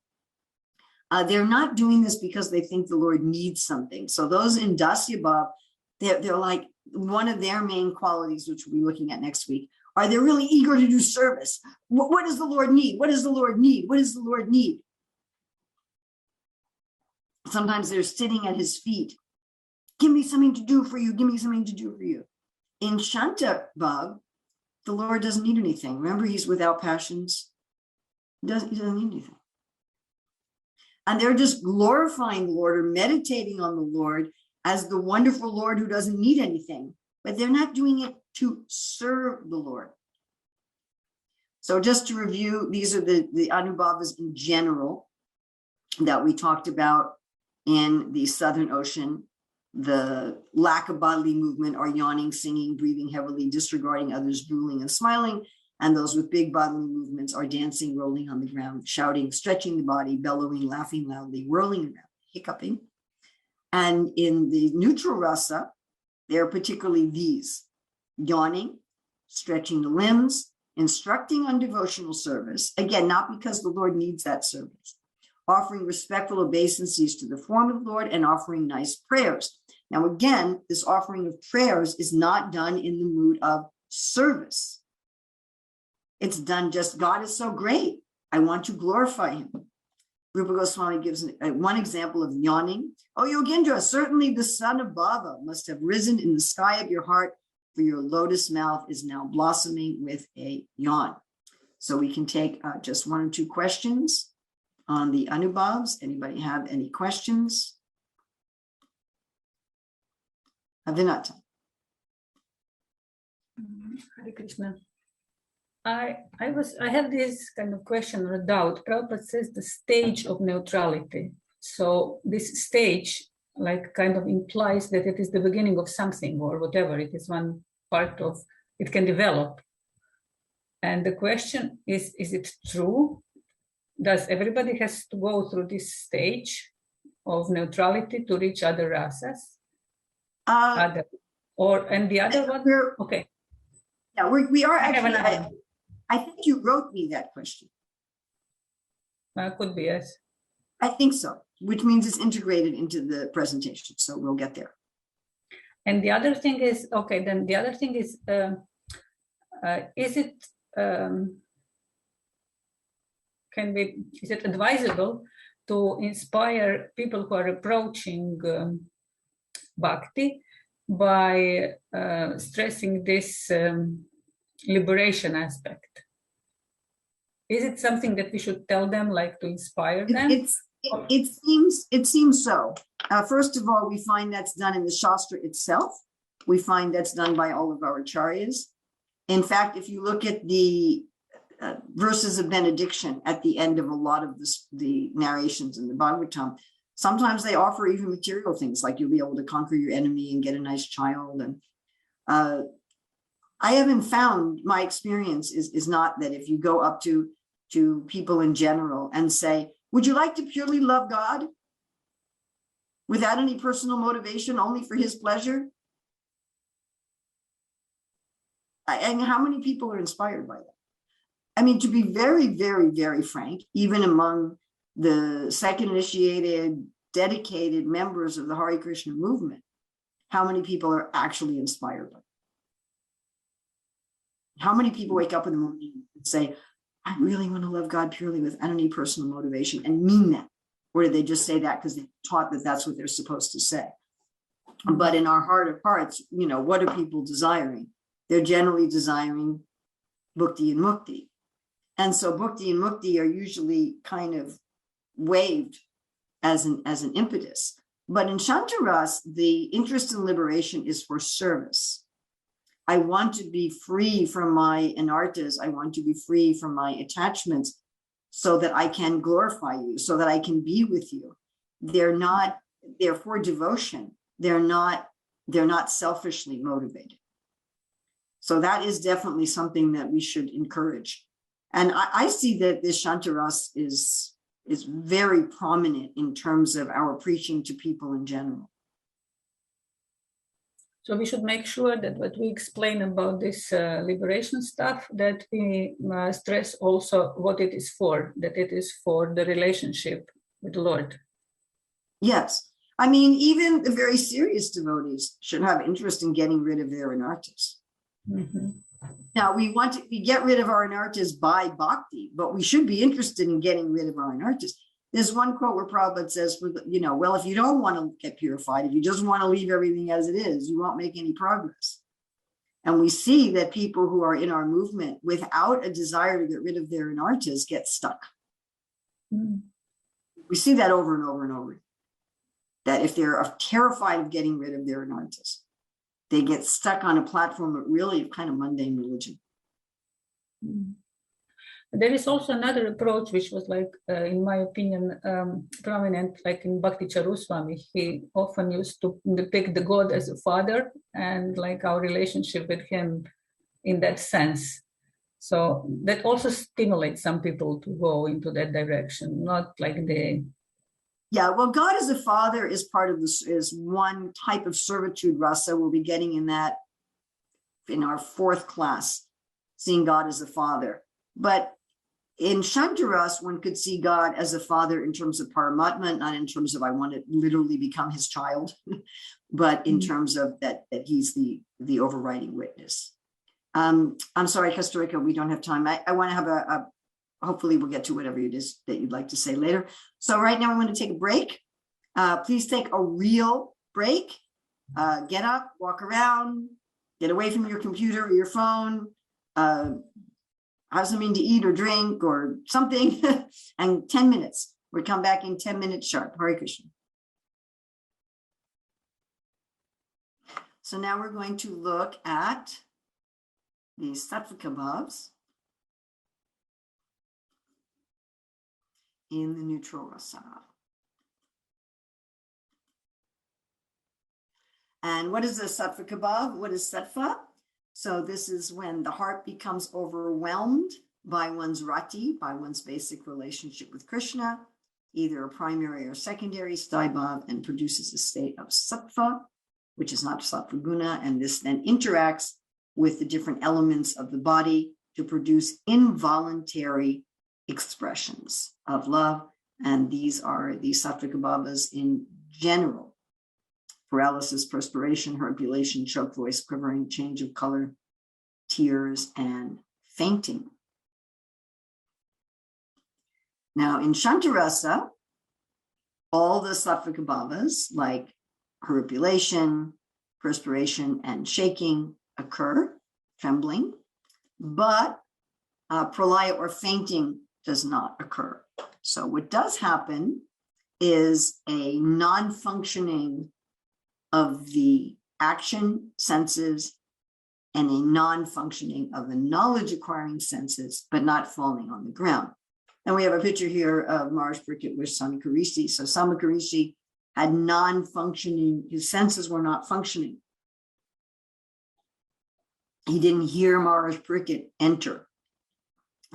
they're not doing this because they think the Lord needs something. So those in dasya bhav, they're like, one of their main qualities, which we'll be looking at next week, are they're really eager to do service. What does the Lord need? What does the Lord need? What does the Lord need? Sometimes they're sitting at his feet. Give me something to do for you. Give me something to do for you. In Shanta Bhav, the Lord doesn't need anything. Remember, he's without passions. He doesn't need anything. And they're just glorifying the Lord or meditating on the Lord as the wonderful Lord who doesn't need anything. But they're not doing it to serve the Lord. So just to review, these are the Anubhavas in general that we talked about in the Southern Ocean. The lack of bodily movement are yawning, singing, breathing heavily, disregarding others, drooling and smiling. And those with big bodily movements are dancing, rolling on the ground, shouting, stretching the body, bellowing, laughing loudly, whirling around, hiccuping. And in the neutral rasa, they're particularly these: yawning, stretching the limbs, instructing on devotional service, again, not because the Lord needs that service, offering respectful obeisances to the form of the Lord, and offering nice prayers. Now, again, this offering of prayers is not done in the mood of service. It's done just, God is so great, I want to glorify him. Rupa Goswami gives one example of yawning. Oh, Yogendra, certainly the son of Bhava must have risen in the sky of your heart, for your lotus mouth is now blossoming with a yawn. So we can take just one or two questions on the Anubhavs. Anybody have any questions? Avinata. Hare Krishna. I have this kind of question or doubt. Prabhupada says the stage of neutrality. So this stage like kind of implies that it is the beginning of something or whatever. It is one part of, it can develop. And the question is it true? Does everybody has to go through this stage of neutrality to reach other rasas? And the other one? Okay. Yeah, we are actually, I think you wrote me that question. Could be, yes. I think so, which means it's integrated into the presentation. So we'll get there. And the other thing is, okay, then the other thing is it is it advisable to inspire people who are approaching bhakti by stressing this liberation aspect? Is it something that we should tell them, like to inspire them? It seems so. First of all, we find that's done in the Shastra itself. We find that's done by all of our acharyas. In fact, if you look at the verses of benediction at the end of a lot of the narrations in the Bhagavatam, sometimes they offer even material things, like you'll be able to conquer your enemy and get a nice child. And I haven't found, my experience is not that if you go up to people in general and say, would you like to purely love God without any personal motivation, only for his pleasure? And how many people are inspired by that? I mean, to be very, very, very frank, even among the second initiated, dedicated members of the Hare Krishna movement, how many people are actually inspired by it? How many people wake up in the morning and say, I really want to love God purely without any personal motivation, and mean that? Or do they just say that because they're taught that that's what they're supposed to say? But in our heart of hearts, you know, what are people desiring? They're generally desiring bhakti and mukti. And so bhakti and mukti are usually kind of waived as an impetus. But in Shantaras, the interest in liberation is for service. I want to be free from my anartas. I want to be free from my attachments so that I can glorify you, so that I can be with you. They're for devotion. They're not selfishly motivated. So that is definitely something that we should encourage. And I see that this Shantaras is very prominent in terms of our preaching to people in general. So we should make sure that what we explain about this liberation stuff, that we stress also what it is for, that it is for the relationship with the Lord. Yes. I mean, even the very serious devotees should have interest in getting rid of their anartas. Mm-hmm. Now, we get rid of our anartas by bhakti, but we should be interested in getting rid of our anartas. There's one quote where Prabhupada says, well, if you don't want to get purified, if you just want to leave everything as it is, you won't make any progress. And we see that people who are in our movement without a desire to get rid of their anartas get stuck. Mm. We see that over and over and over. That if they're terrified of getting rid of their anartas, they get stuck on a platform of really kind of mundane religion. Mm. There is also another approach, which was like, in my opinion, prominent, like in Bhakti Charuswami. He often used to depict the God as a father and like our relationship with him in that sense. So that also stimulates some people to go into that direction, not like Yeah, well, God as a father is part of this, is one type of servitude rasa. We'll be getting in that in our 4th class, seeing God as a father. But in Shantaras, one could see God as a father in terms of Paramatma, not in terms of I want to literally become his child, but in terms of that he's the overriding witness. I'm sorry, Costa Rica, we don't have time. I want to have hopefully we'll get to whatever it is that you'd like to say later. So right now I'm going to take a break. Please take a real break. Get up, walk around, get away from your computer or your phone, have something to eat or drink or something, and 10 minutes. We'll come back in 10 minutes sharp. Hare Krishna. So now we're going to look at the Sattvika bhavs in the neutral rasa. And what is a Sattvika bhav? What is sattva? So this is when the heart becomes overwhelmed by one's rati, by one's basic relationship with Krishna, either a primary or secondary Stybov, and produces a state of sattva, which is not sattva guna, and this then interacts with the different elements of the body to produce involuntary expressions of love. And these are the Sattvika bhavas in general: paralysis, perspiration, herpulation, choke voice, quivering, change of color, tears, and fainting. Now, in Shantarasa, all the Sattvika bhavas, like herpulation, perspiration, and shaking, occur, trembling, but pralaya or fainting does not occur. So what does happen is a non-functioning of the action senses and a non-functioning of the knowledge-acquiring senses, but not falling on the ground. And we have a picture here of Maharaj Pariksit with Samakarishi. So Samakarishi had non-functioning, his senses were not functioning. He didn't hear Maharaj Pariksit enter.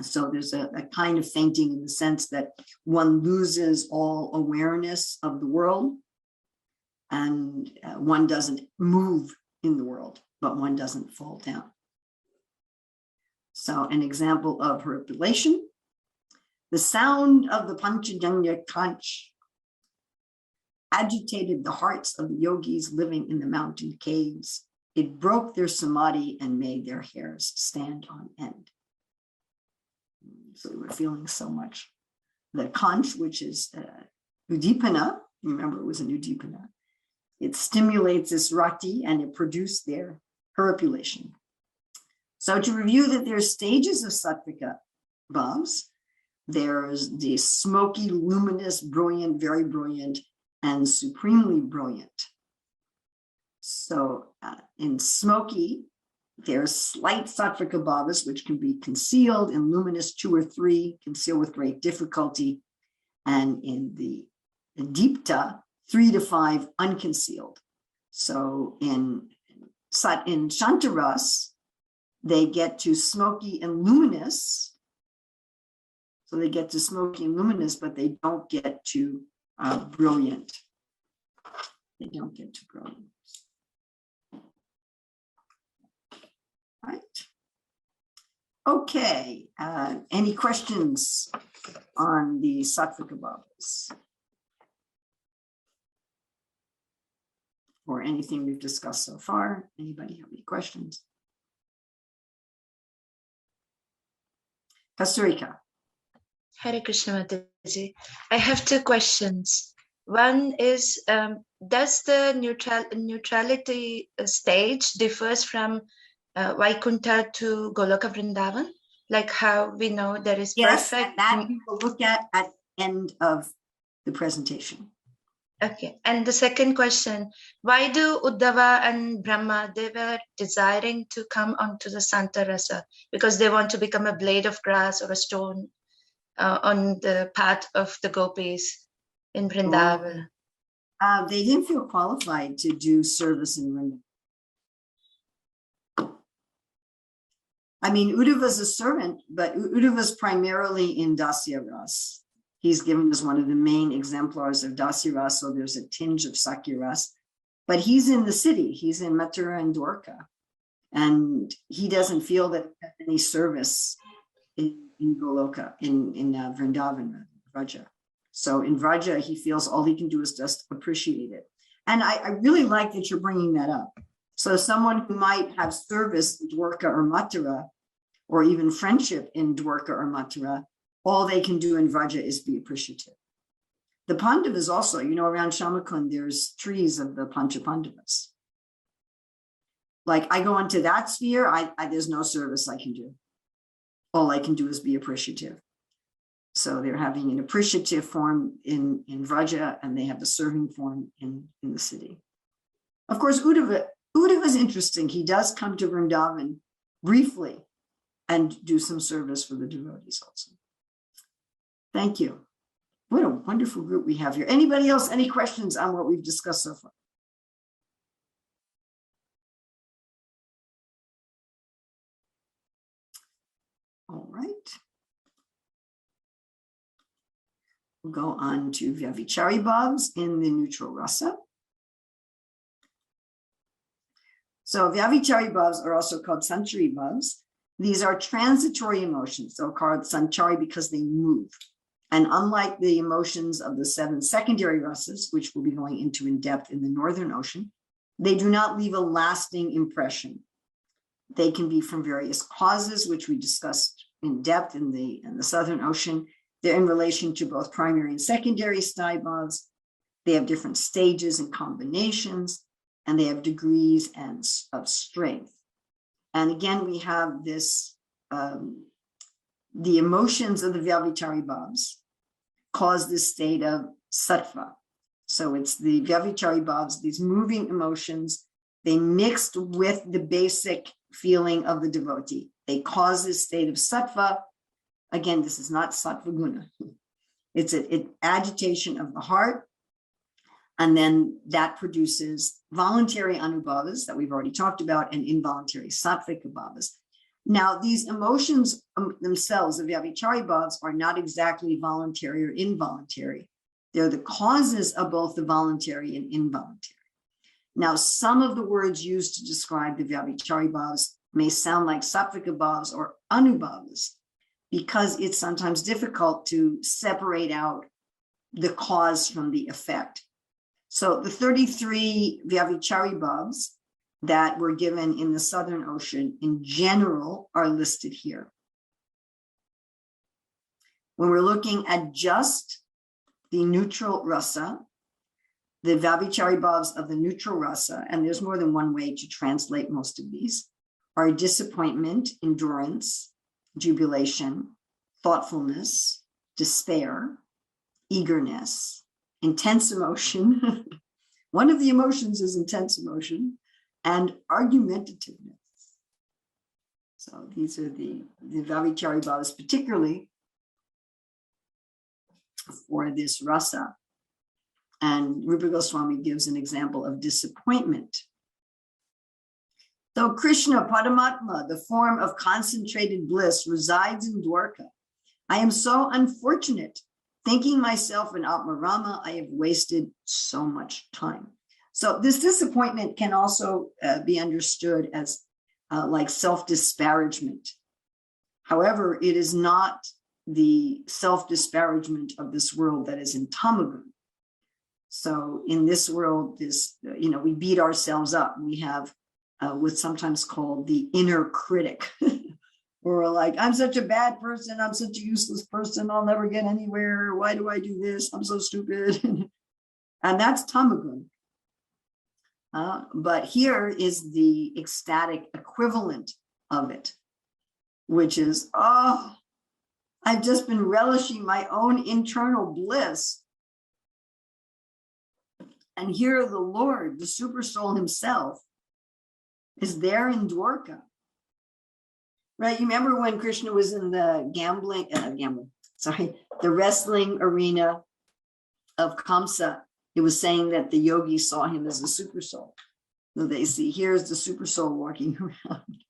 So there's a kind of fainting in the sense that one loses all awareness of the world, and one doesn't move in the world, but one doesn't fall down. So an example of herpulation: the sound of the Panchajanya conch agitated the hearts of the yogis living in the mountain caves. It broke their samadhi and made their hairs stand on end. So we were feeling so much. The conch, which is udipana, remember it was an udipana, it stimulates this rati and it produced their herpulation. So to review that there's stages of Sattvika bhavs. There's the smoky, luminous, brilliant, very brilliant and supremely brilliant. So in smoky, there's slight sattvika bhavas, which can be concealed. In luminous, 2 or 3, concealed with great difficulty. And in the deepta, 3 to 5, unconcealed. So in shantaras, they get to smoky and luminous. So they get to smoky and luminous, but they don't get to brilliant. They don't get to brilliant. Right. Okay. Any questions on the sattvika bhavas? Or anything we've discussed so far? Anybody have any questions? Kasturika. Hare Krishna Mataji. I have 2 questions. One is, does the neutrality stage differs from Vaikuntha to Goloka Vrindavan? Like how we know there is Yes, perfect. and that we will look at end of the presentation. Okay. And the second question, why do Uddhava and Brahma, they were desiring to come onto the Santarasa? Because they want to become a blade of grass or a stone on the path of the gopis in Vrindavan. They didn't feel qualified to do service in Vrindavan. I mean, Uddhava's a servant, but Uddhava's primarily in Dasya Ras. He's given as one of the main exemplars of Dasi Ras, so there's a tinge of Sakya Ras. But he's in the city, he's in Mathura and Dwarka, and he doesn't feel that any service in Goloka, in Vrindavan, Vraja. So in Vraja, he feels all he can do is just appreciate it. And I really like that you're bringing that up. So someone who might have service in Dwarka or Mathura, or even friendship in Dwarka or Mathura, all they can do in Vraja is be appreciative. The Pandavas also, around Shamakund, there's trees of the Pancha Pandavas. Like I go into that sphere, there's no service I can do. All I can do is be appreciative. So they're having an appreciative form in Vraja, and they have the serving form in the city. Of course, Uddhava is interesting. He does come to Vrindavan briefly and do some service for the devotees also. Thank you. What a wonderful group we have here. Anybody else, any questions on what we've discussed so far? All right. We'll go on to Vyavichari Bhavs in the neutral rasa. So Vyavichari Bhavs are also called Sanchari Bhavs. These are transitory emotions. They're called Sanchari because they move. And unlike the emotions of the 7 secondary rasas, which we'll be going into in depth in the Northern Ocean, they do not leave a lasting impression. They can be from various causes, which we discussed in depth in the Southern Ocean. They're in relation to both primary and secondary Stybovs. They have different stages and combinations, and they have degrees of strength. And again, we have this, the emotions of the Vyavichari Bhavs cause this state of sattva. So it's the Vyavichari Bhavs, these moving emotions, they mixed with the basic feeling of the devotee. They cause this state of sattva. Again, this is not sattva guna. It's an agitation of the heart. And then that produces voluntary anubhavas that we've already talked about and involuntary sattvika bhavas. Now, these emotions themselves, the Vyavichari Bhavs, are not exactly voluntary or involuntary. They're the causes of both the voluntary and involuntary. Now, some of the words used to describe the Vyavichari Bhavs may sound like sattvika bhavs or anubhavas, because it's sometimes difficult to separate out the cause from the effect. So the 33 Vyavichari Bhavs that were given in the Southern Ocean in general are listed here. When we're looking at just the neutral rasa, the Vyavichari Bhavs of the neutral rasa, and there's more than one way to translate most of these, are disappointment, endurance, jubilation, thoughtfulness, despair, eagerness, intense emotion. One of the emotions is intense emotion, and argumentativeness. So these are the Vyabhichari bhavas, particularly for this rasa. And Rupa Goswami gives an example of disappointment. Though Krishna, Paramatma, the form of concentrated bliss, resides in Dwarka, I am so unfortunate. Thinking myself an Atmarama, I have wasted so much time. So this disappointment can also be understood as like self-disparagement. However, it is not the self-disparagement of this world that is in tamagun. So in this world, we beat ourselves up. We have what's sometimes called the inner critic. Or like, I'm such a bad person. I'm such a useless person. I'll never get anywhere. Why do I do this? I'm so stupid. And that's tamagun. But here is the ecstatic equivalent of it, which is, oh, I've just been relishing my own internal bliss. And here the Lord, the super soul himself, is there in Dwarka. Right, you remember when Krishna was in the the wrestling arena of Kamsa, it was saying that the yogis saw him as a super soul. So they see, here's the super soul walking around.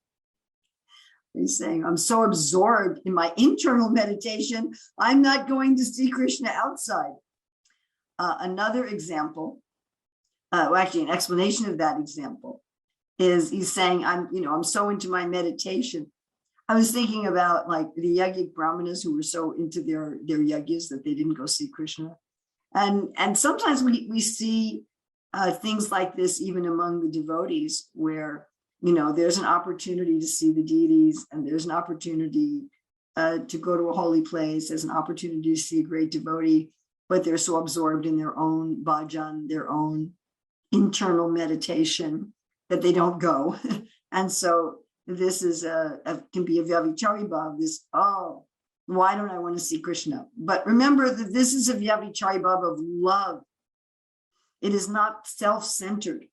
He's saying, I'm so absorbed in my internal meditation, I'm not going to see Krishna outside. Another example, actually an explanation of that example, is he's saying, I'm so into my meditation. I was thinking about like the yogic brahmanas who were so into their yajnas that they didn't go see Krishna. And sometimes we see things like this even among the devotees where, there's an opportunity to see the deities, and there's an opportunity to go to a holy place. There's an opportunity to see a great devotee, but they're so absorbed in their own bhajan, their own internal meditation, that they don't go. And so this is can be a Vyabhichari bhav, this, oh, why don't I want to see Krishna? But remember that this is a Vyabhichari bhav of love. It is not self-centered.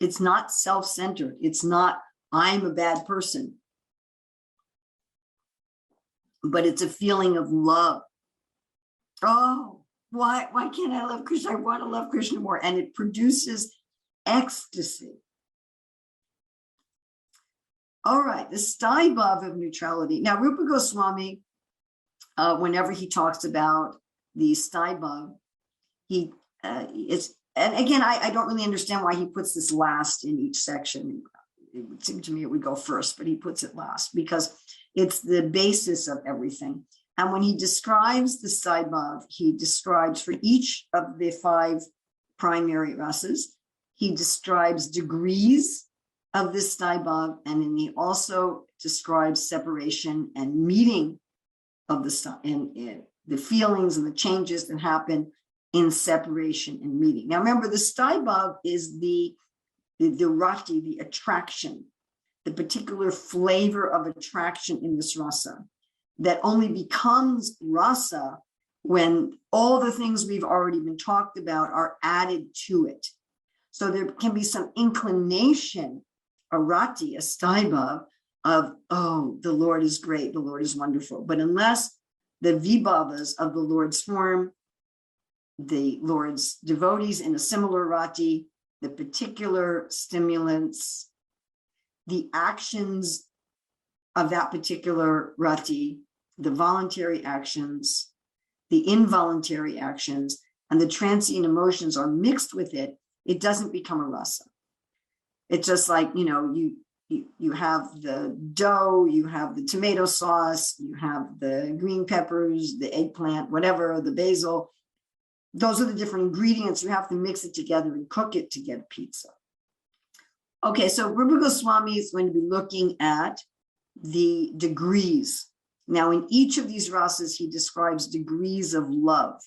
It's not self-centered. It's not, I'm a bad person. But it's a feeling of love. Oh, why can't I love Krishna? I want to love Krishna more. And it produces ecstasy. All right, the Stybov of Neutrality. Now, Rupa Goswami, whenever he talks about the Stybov, and again, I don't really understand why he puts this last in each section. It would seem to me it would go first, but he puts it last because it's the basis of everything. And when he describes the Stybov, he describes for each of the 5 primary rasas, he describes degrees of this Stybov, and then he also describes separation and meeting of the feelings and the changes that happen in separation and meeting. Now remember, the Stybov is the rati, the attraction, the particular flavor of attraction in this rasa that only becomes rasa when all the things we've already been talked about are added to it. So there can be some inclination, a rati, a Stybov, of, oh, the Lord is great, the Lord is wonderful. But unless the vibhavas of the Lord's form, the Lord's devotees in a similar rati, the particular stimulants, the actions of that particular rati, the voluntary actions, the involuntary actions, and the transient emotions are mixed with it, it doesn't become a rasa. It's just like, you have the dough, you have the tomato sauce, you have the green peppers, the eggplant, whatever, the basil. Those are the different ingredients. You have to mix it together and cook it to get pizza. Okay, so Rupa Goswami is going to be looking at the degrees. Now, in each of these rasas, he describes degrees of love.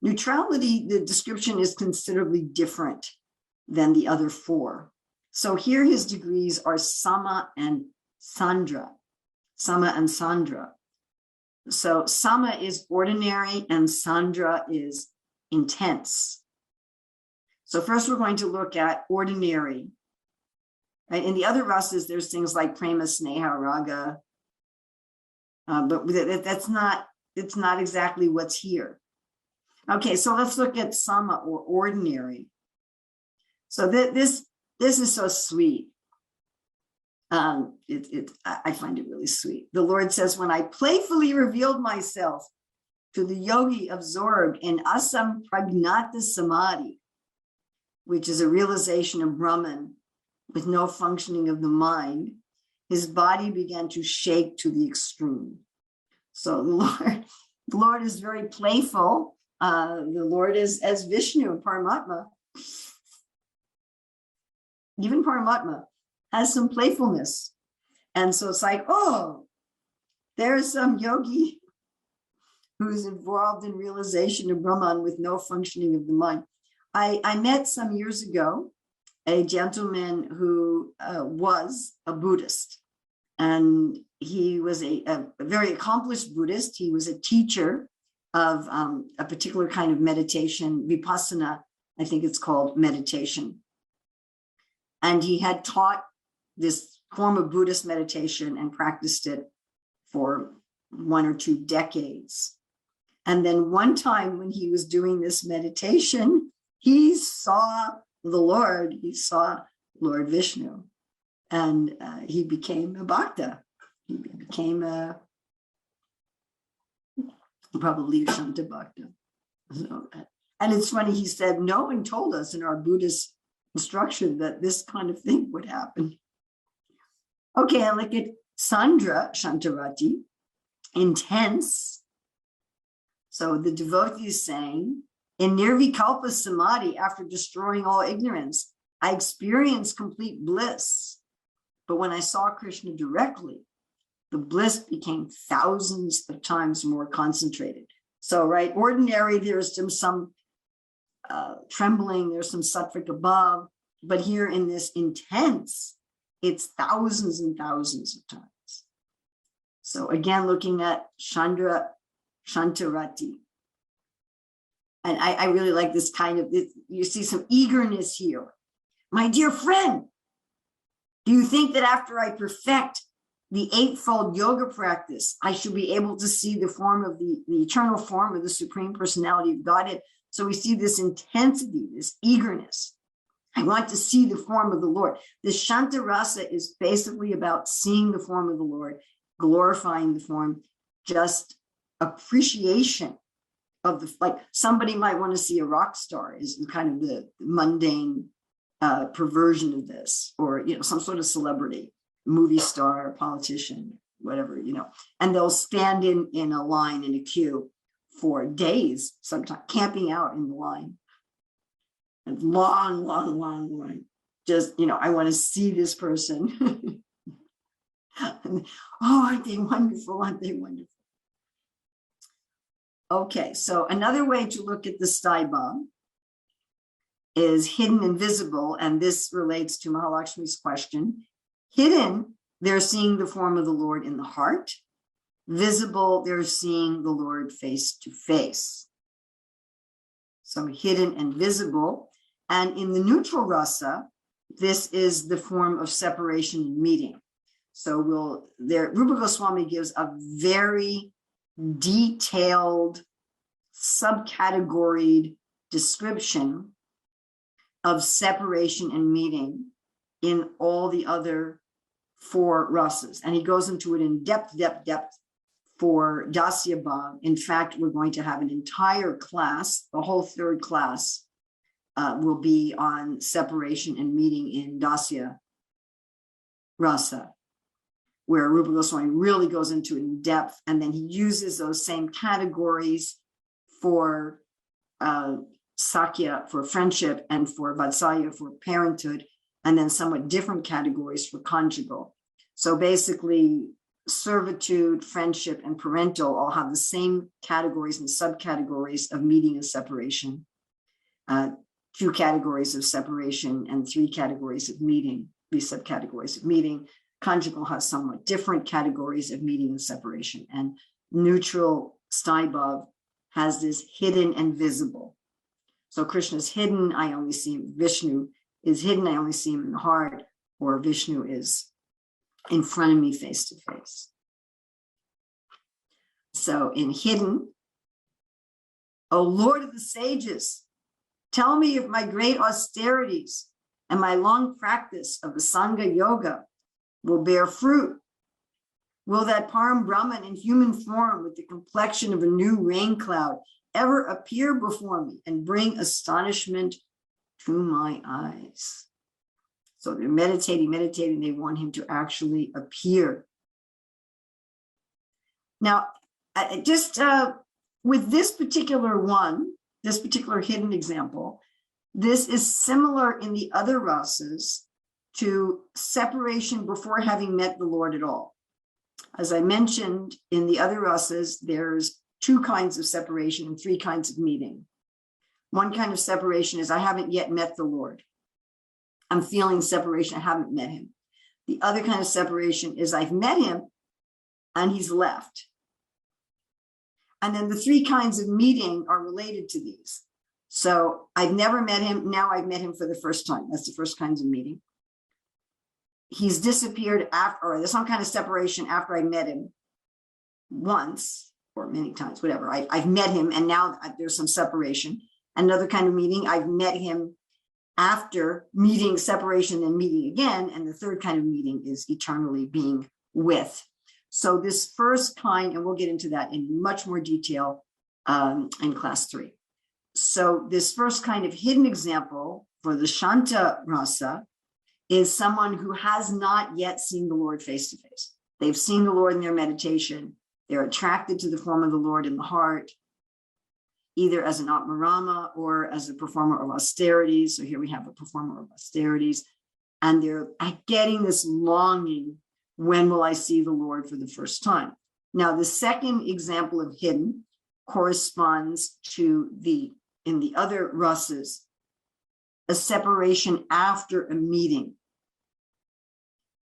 Neutrality, the description is considerably different than the other 4. So here his degrees are Sama and Sandra. Sama and Sandra. So Sama is ordinary and Sandra is intense. So first we're going to look at ordinary. Right? In the other rasas, there's things like prema, sneha, raga, but it's not exactly what's here. Okay, so let's look at Sama or ordinary. So this is so sweet. I find it really sweet. The Lord says, when I playfully revealed myself to the yogi absorbed in asam pragnata samadhi, which is a realization of Brahman with no functioning of the mind, his body began to shake to the extreme. So the Lord is very playful. The Lord is as Vishnu, Paramatma. Even Paramatma has some playfulness. And so it's like, oh, there's some yogi who's involved in realization of Brahman with no functioning of the mind. I met some years ago a gentleman who was a Buddhist, and he was a very accomplished Buddhist. He was a teacher of a particular kind of meditation, vipassana, I think it's called, meditation. And he had taught this form of Buddhist meditation and practiced it for 1 or 2 decades. And then one time when he was doing this meditation, he saw the Lord, he saw Lord Vishnu, and he became a bhakta. He became probably a Shanta Bhakta. So, and it's funny, he said, no one told us in our Buddhist instruction that this kind of thing would happen. Okay, and look at Sandra Shantarati, intense. So the devotee is saying, in Nirvikalpa Samadhi, after destroying all ignorance, I experienced complete bliss. But when I saw Krishna directly, the bliss became thousands of times more concentrated. So, right, ordinary, there's some trembling, there's some sattvic above, but here in this intense, it's thousands and thousands of times. So again, looking at Shantarati. And I really like this kind of, you see some eagerness here. My dear friend, do you think that after I perfect the 8-fold yoga practice, I should be able to see the form of the eternal form of the Supreme Personality of Godhead? So we see this intensity, this eagerness. I want to see the form of the Lord. The Shanta Rasa is basically about seeing the form of the Lord, glorifying the form, just appreciation of the, like somebody might want to see a rock star is kind of the mundane perversion of this, or, some sort of celebrity, movie star, politician, whatever, and they'll stand in a line in a queue for days, sometimes camping out in the line. And long line. Just, I want to see this person. Oh, aren't they wonderful? Aren't they wonderful? Okay, so another way to look at the Stybov is hidden and visible, and this relates to Mahalakshmi's question. Hidden, they're seeing the form of the Lord in the heart. Visible, they're seeing the Lord face to face. So hidden and visible. And in the neutral rasa, this is the form of separation and meeting. So Rupa Goswami gives a very detailed, subcategoried description of separation and meeting in all the other 4 rasas. And he goes into it in depth for Dasi Abhav. In fact, we're going to have an entire class, the whole 3rd class will be on separation and meeting in Dasya Rasa, where Rupa Goswami really goes into it in depth, and then he uses those same categories for Sakya, for friendship, and for Vatsalya, for parenthood, and then somewhat different categories for conjugal. So basically, servitude, friendship, and parental all have the same categories and subcategories of meeting and separation. 2 categories of separation and 3 categories of meeting, 3 subcategories of meeting. Conjugal has somewhat different categories of meeting and separation. And neutral Stybov has this hidden and visible. So Krishna is hidden, I only see him. Vishnu is hidden, I only see him in the heart, or Vishnu is in front of me face to face. So in hidden, O Lord of the sages, tell me if my great austerities and my long practice of the Sangha Yoga will bear fruit. Will that Param Brahman in human form with the complexion of a new rain cloud ever appear before me and bring astonishment to my eyes? So they're meditating, they want him to actually appear. Now, with this particular hidden example, this is similar in the other rasas to separation before having met the Lord at all. As I mentioned, in the other rasas, there's 2 kinds of separation and 3 kinds of meeting. One kind of separation is I haven't yet met the Lord. I'm feeling separation, I haven't met him. The other kind of separation is I've met him and he's left. And then the 3 kinds of meeting are related to these. So I've never met him, now I've met him for the first time. That's the first kinds of meeting. He's disappeared after, or there's some kind of separation after I met him once or many times, whatever. I've met him and now there's some separation. Another kind of meeting, I've met him after meeting, separation, and meeting again. And the third kind of meeting is eternally being with. So this first kind, and we'll get into that in much more detail in class 3. So this first kind of hidden example for the Shanta rasa is someone who has not yet seen the Lord face to face. They've seen the Lord in their meditation. They're attracted to the form of the Lord in the heart, either as an Atmarama or as a performer of austerities. So here we have a performer of austerities, and they're getting this longing, when will I see the Lord for the first time? Now, the second example of hidden corresponds to in the other rasas, a separation after a meeting.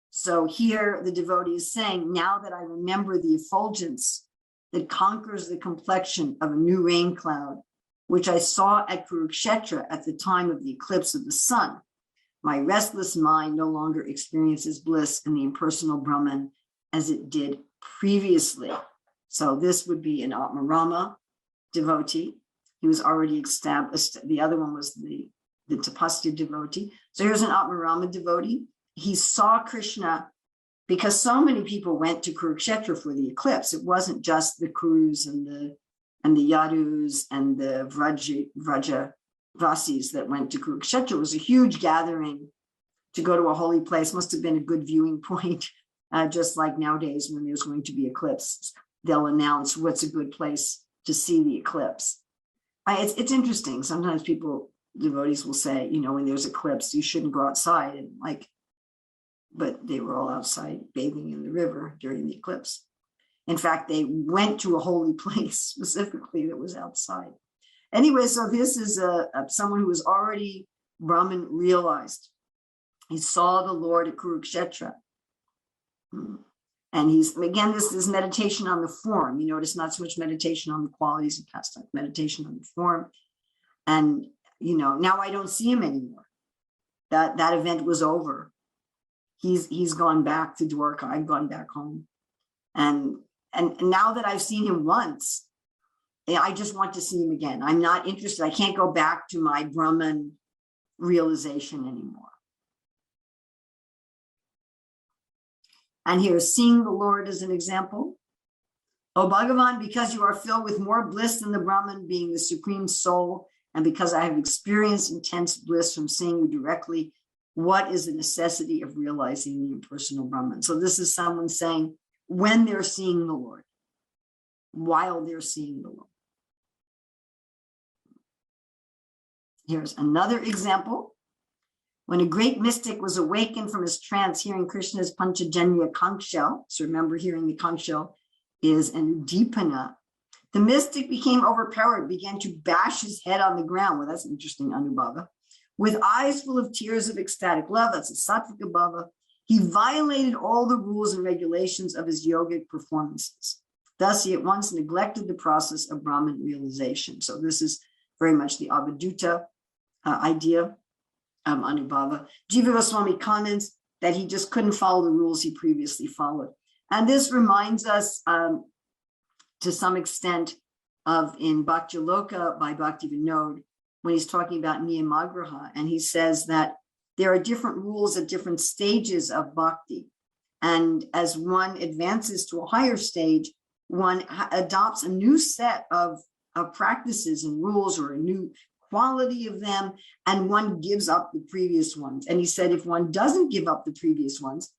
So here the devotee is saying, now that I remember the effulgence that conquers the complexion of a new rain cloud, which I saw at Kurukshetra at the time of the eclipse of the sun, my restless mind no longer experiences bliss in the impersonal Brahman as it did previously. So this would be an Atmarama devotee. He was already established. The other one was the Tapasya devotee. So here's an Atmarama devotee. He saw Krishna because so many people went to Kurukshetra for the eclipse. It wasn't just the Kurus and the Yadus and the Vraja Vasis that went to Kurukshetra. It was a huge gathering to go to a holy place. Must have been a good viewing point, just like nowadays when there's going to be eclipses. They'll announce what's a good place to see the eclipse. It's interesting. Sometimes devotees will say, when there's eclipse, you shouldn't go outside. And but they were all outside bathing in the river during the eclipse. In fact, they went to a holy place specifically that was outside. Anyway, so this is someone who was already Brahman realized. He saw the Lord at Kurukshetra. And this is meditation on the form. You notice not so much meditation on the qualities of pastime, meditation on the form. And, now I don't see him anymore. That event was over. He's gone back to Dwarka. I've gone back home. And now that I've seen him once, I just want to see him again. I'm not interested. I can't go back to my Brahman realization anymore. And here's seeing the Lord as an example. O Bhagavan, because you are filled with more bliss than the Brahman, being the supreme soul, and because I have experienced intense bliss from seeing you directly, what is the necessity of realizing the impersonal Brahman? So this is someone saying, when they're seeing the Lord, while they're seeing the Lord. Here's another example. When a great mystic was awakened from his trance, hearing Krishna's Panchajanya conch shell, so remember hearing the conch shell is an udipana, the mystic became overpowered, began to bash his head on the ground. Well, that's interesting, Anubhava. With eyes full of tears of ecstatic love, that's a sattvika bhava, he violated all the rules and regulations of his yogic performances. Thus, he at once neglected the process of Brahman realization. So this is very much the Avadhuta idea of Anubhava. Jiva Goswami comments that he just couldn't follow the rules he previously followed. And this reminds us to some extent of in Bhakti Loka by Bhakti Vinod, when he's talking about Niyamagraha, and he says that there are different rules at different stages of bhakti. And as one advances to a higher stage, one adopts a new set of practices and rules, or a new quality of them, and one gives up the previous ones. And he said, if one doesn't give up the previous ones,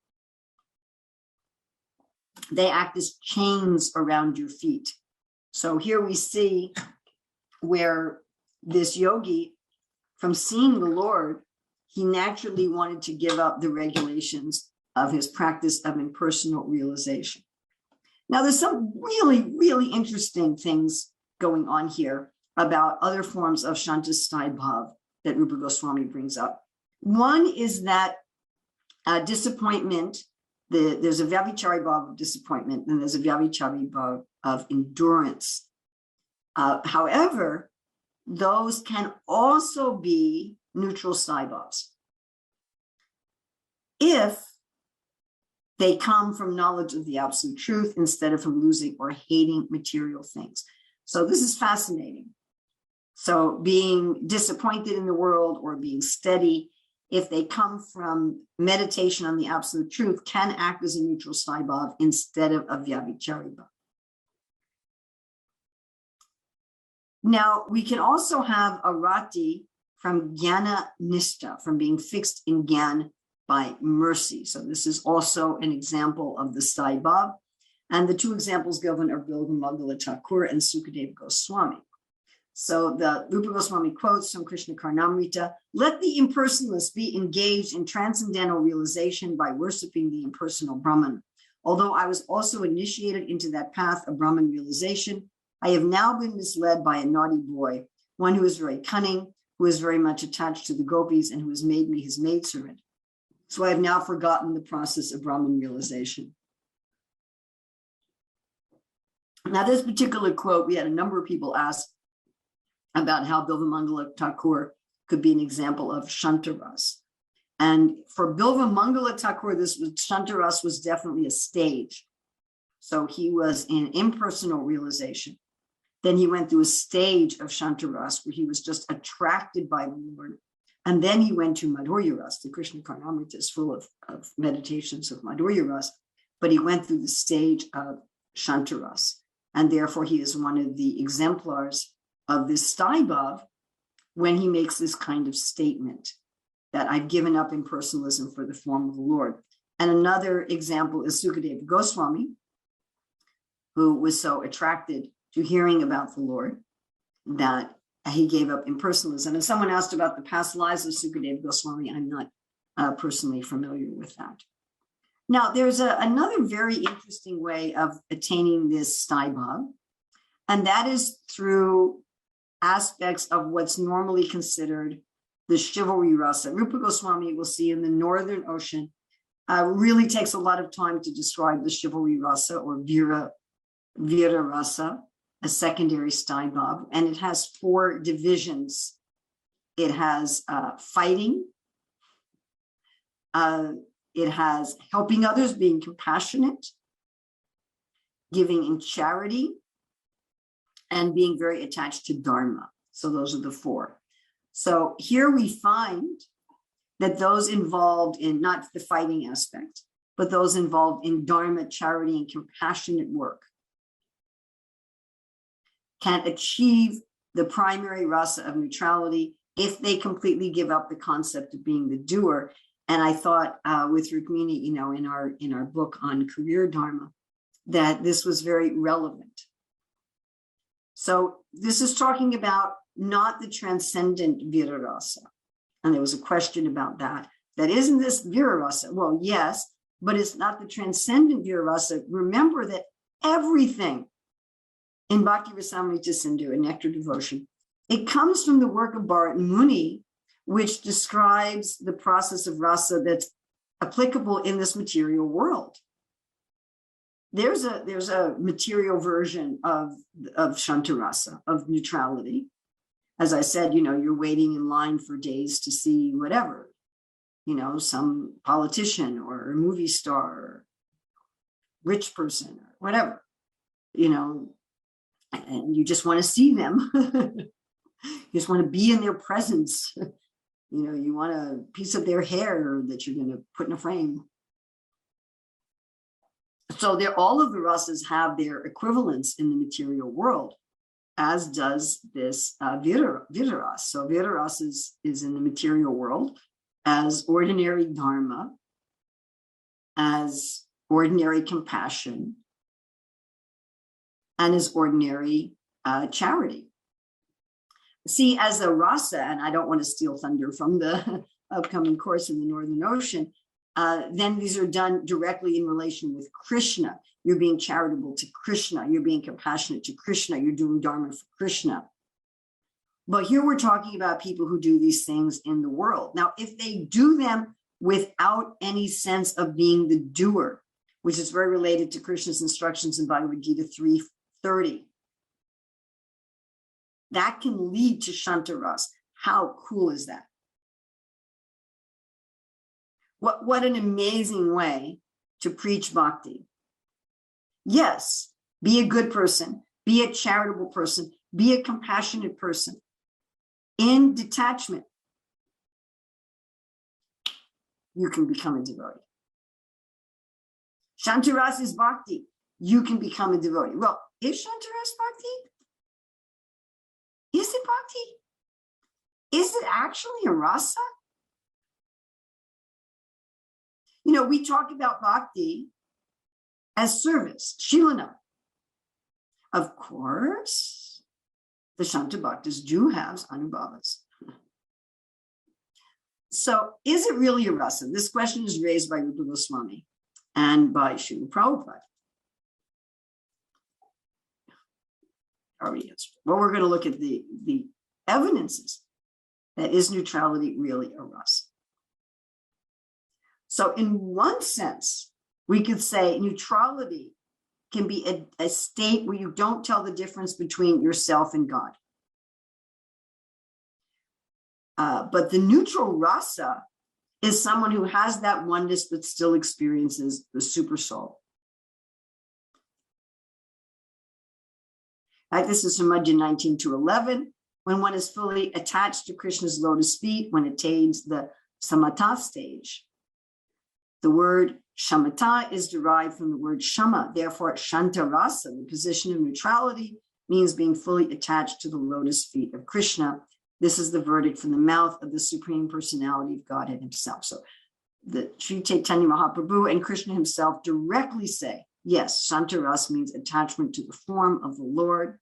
they act as chains around your feet. So here we see where this yogi, from seeing the Lord, he naturally wanted to give up the regulations of his practice of impersonal realization. Now, there's some really, really interesting things going on here about other forms of Shanta Stybov that Rupa Goswami brings up. One is that disappointment, there's a Vyavichari bhav of disappointment, and there's a Vyavichari bhav of endurance. However, those can also be neutral Stybovs if they come from knowledge of the absolute truth instead of from losing or hating material things. So this is fascinating. So being disappointed in the world or being steady, if they come from meditation on the absolute truth, can act as a neutral Stybov instead of a Vyavichari bhav. Now, we can also have a rati from Jnana Nishta, from being fixed in Gyan by mercy. So this is also an example of the Stybov. And the two examples given are Bilva Mangala Thakur and Sukadeva Goswami. So the Rupa Goswami quotes from Krishna Karnamrita, "Let the impersonalists be engaged in transcendental realization by worshiping the impersonal Brahman. Although I was also initiated into that path of Brahman realization, I have now been misled by a naughty boy, one who is very cunning, who is very much attached to the gopis, and who has made me his maidservant. So I have now forgotten the process of Brahman realization." Now, this particular quote, we had a number of people ask about how Bilva Mangala Thakur could be an example of shantaras. And for Bilva Mangala Thakur, shantaras was definitely a stage. So he was in impersonal realization. Then he went through a stage of shantaras where he was just attracted by the Lord. And then he went to Madhurya Ras. The Krishna Karnamrita is full of meditations of Madhurya Ras, but he went through the stage of shantaras. And therefore, he is one of the exemplars of this Stybov when he makes this kind of statement that I've given up impersonalism for the form of the Lord. And another example is Sukadeva Goswami, who was so attracted to hearing about the Lord that he gave up impersonalism. And someone asked about the past lives of Sukadeva Goswami. I'm not personally familiar with that. Now, there's another very interesting way of attaining this Stybov, and that is through aspects of what's normally considered the chivalry rasa. Rupa Goswami, we'll see in the Northern Ocean, really takes a lot of time to describe the chivalry rasa or Vira rasa, a secondary Stybov, and it has 4 divisions. It has fighting, it has helping others, being compassionate, giving in charity, and being very attached to Dharma. So those are the 4. So here we find that those involved in not the fighting aspect, but those involved in Dharma, charity, and compassionate work can achieve the primary rasa of neutrality if they completely give up the concept of being the doer. And I thought with Rukmini, in our book on career Dharma, that this was very relevant. So this is talking about not the transcendent virarasa. And there was a question about that. That isn't this virarasa? Well, yes, but it's not the transcendent virarasa. Remember that everything in Bhakti Rasamrita Sindhu and Nectar of Devotion, it comes from the work of Bharat Muni, which describes the process of rasa that's applicable in this material world. there's a material version of shantarasa, of neutrality. As I said, you're waiting in line for days to see whatever, some politician or a movie star, or rich person, or whatever, and you just want to see them. You just want to be in their presence. You want a piece of their hair that you're going to put in a frame. So all of the rasas have their equivalents in the material world, as does this viraras. So viraras is in the material world as ordinary dharma, as ordinary compassion, and as ordinary charity. See, as a rasa, and I don't want to steal thunder from the upcoming course in the Northern Ocean, then these are done directly in relation with Krishna. You're being charitable to Krishna. You're being compassionate to Krishna. You're doing dharma for Krishna. But here we're talking about people who do these things in the world. Now, if they do them without any sense of being the doer, which is very related to Krishna's instructions in Bhagavad Gita 3:30, that can lead to shantaras. How cool is that? What an amazing way to preach bhakti. Yes, be a good person, be a charitable person, be a compassionate person in detachment. You can become a devotee. Shantaras is bhakti. You can become a devotee. Well, is shantaras bhakti? Is it bhakti? Is it actually a rasa? We talk about bhakti as service, shilana. Of course, the Shanta Bhaktas do have Anubhavas. So is it really a rasa? This question is raised by Rupa Goswami and by Srila Prabhupada. Already answered. Well, we're going to look at the evidences that is neutrality really a rasa. So in one sense, we could say neutrality can be a state where you don't tell the difference between yourself and God. But the neutral rasa is someone who has that oneness but still experiences the super soul. Like this is from Madhya 19-11. When one is fully attached to Krishna's lotus feet, one attains the samatha stage. The word shamatha is derived from the word shama. Therefore, shantarasa, the position of neutrality, means being fully attached to the lotus feet of Krishna. This is the verdict from the mouth of the Supreme Personality of Godhead himself. So the Sri Chaitanya Mahaprabhu and Krishna himself directly say, yes, shantarasa means attachment to the form of the Lord.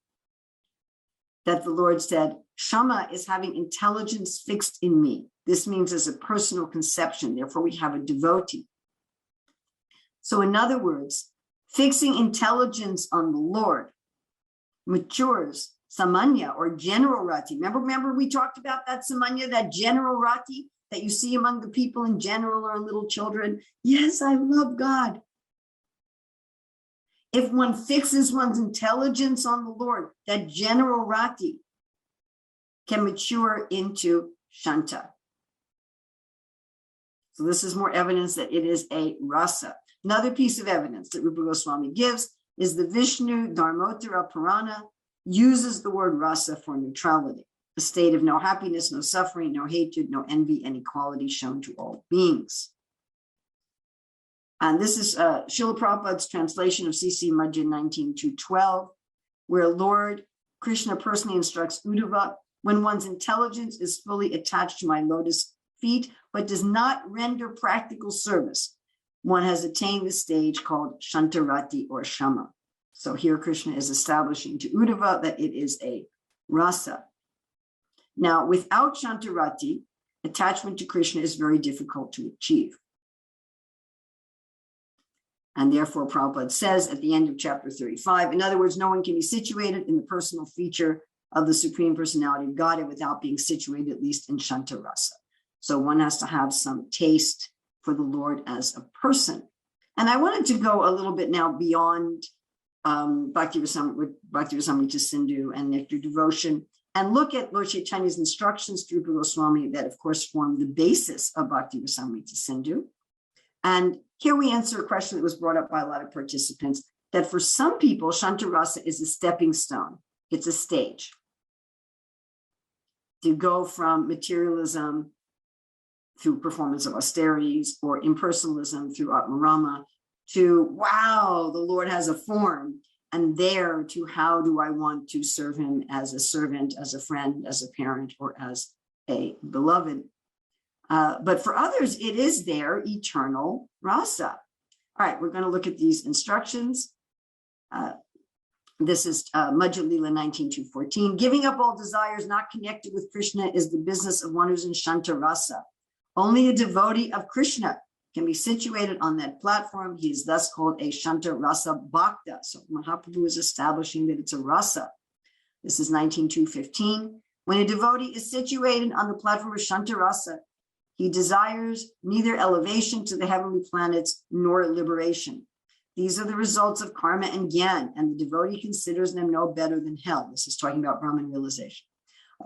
That the Lord said, Shama is having intelligence fixed in me. This means as a personal conception. Therefore, we have a devotee. So in other words, fixing intelligence on the Lord matures samanya or general rati. Remember we talked about that samanya, that general rati that you see among the people in general or little children. Yes, I love God. If one fixes one's intelligence on the Lord, that general rati can mature into shanta. So this is more evidence that it is a rasa. Another piece of evidence that Rupa Goswami gives is the Vishnu Dharmottara Purana uses the word rasa for neutrality, a state of no happiness, no suffering, no hatred, no envy, and equality shown to all beings. And this is Srila Prabhupada's translation of CC Madhya 19-12, where Lord Krishna personally instructs Uddhava, when one's intelligence is fully attached to my lotus feet, but does not render practical service, one has attained the stage called Shantarati or Shama. So here Krishna is establishing to Uddhava that it is a rasa. Now, without Shantarati, attachment to Krishna is very difficult to achieve. And therefore, Prabhupada says at the end of chapter 35, in other words, no one can be situated in the personal feature of the Supreme Personality of Godhead without being situated at least in Shantarasa. So one has to have some taste for the Lord as a person. And I wanted to go a little bit now beyond Bhakti Rasamrita Sindhu and Nectar of Devotion, and look at Lord Chaitanya's instructions to Rupa Goswami that, of course, form the basis of Bhakti Rasamrita Sindhu. And here we answer a question that was brought up by a lot of participants, that for some people, Shantarasa is a stepping stone. It's a stage to go from materialism through performance of austerities or impersonalism through Atmarama to, wow, the Lord has a form, and there to how do I want to serve him as a servant, as a friend, as a parent, or as a beloved. But for others, it is their eternal rasa. All right, we're going to look at these instructions. This is Madhya Lila 19:2-14. Giving up all desires not connected with Krishna is the business of one who's in Shanta Rasa. Only a devotee of Krishna can be situated on that platform. He is thus called a Shanta Rasa Bhakta. So Mahaprabhu is establishing that it's a rasa. This is 19:2-15. When a devotee is situated on the platform of Shanta Rasa, he desires neither elevation to the heavenly planets nor liberation. These are the results of karma and gyan, and the devotee considers them no better than hell. This is talking about Brahman realization.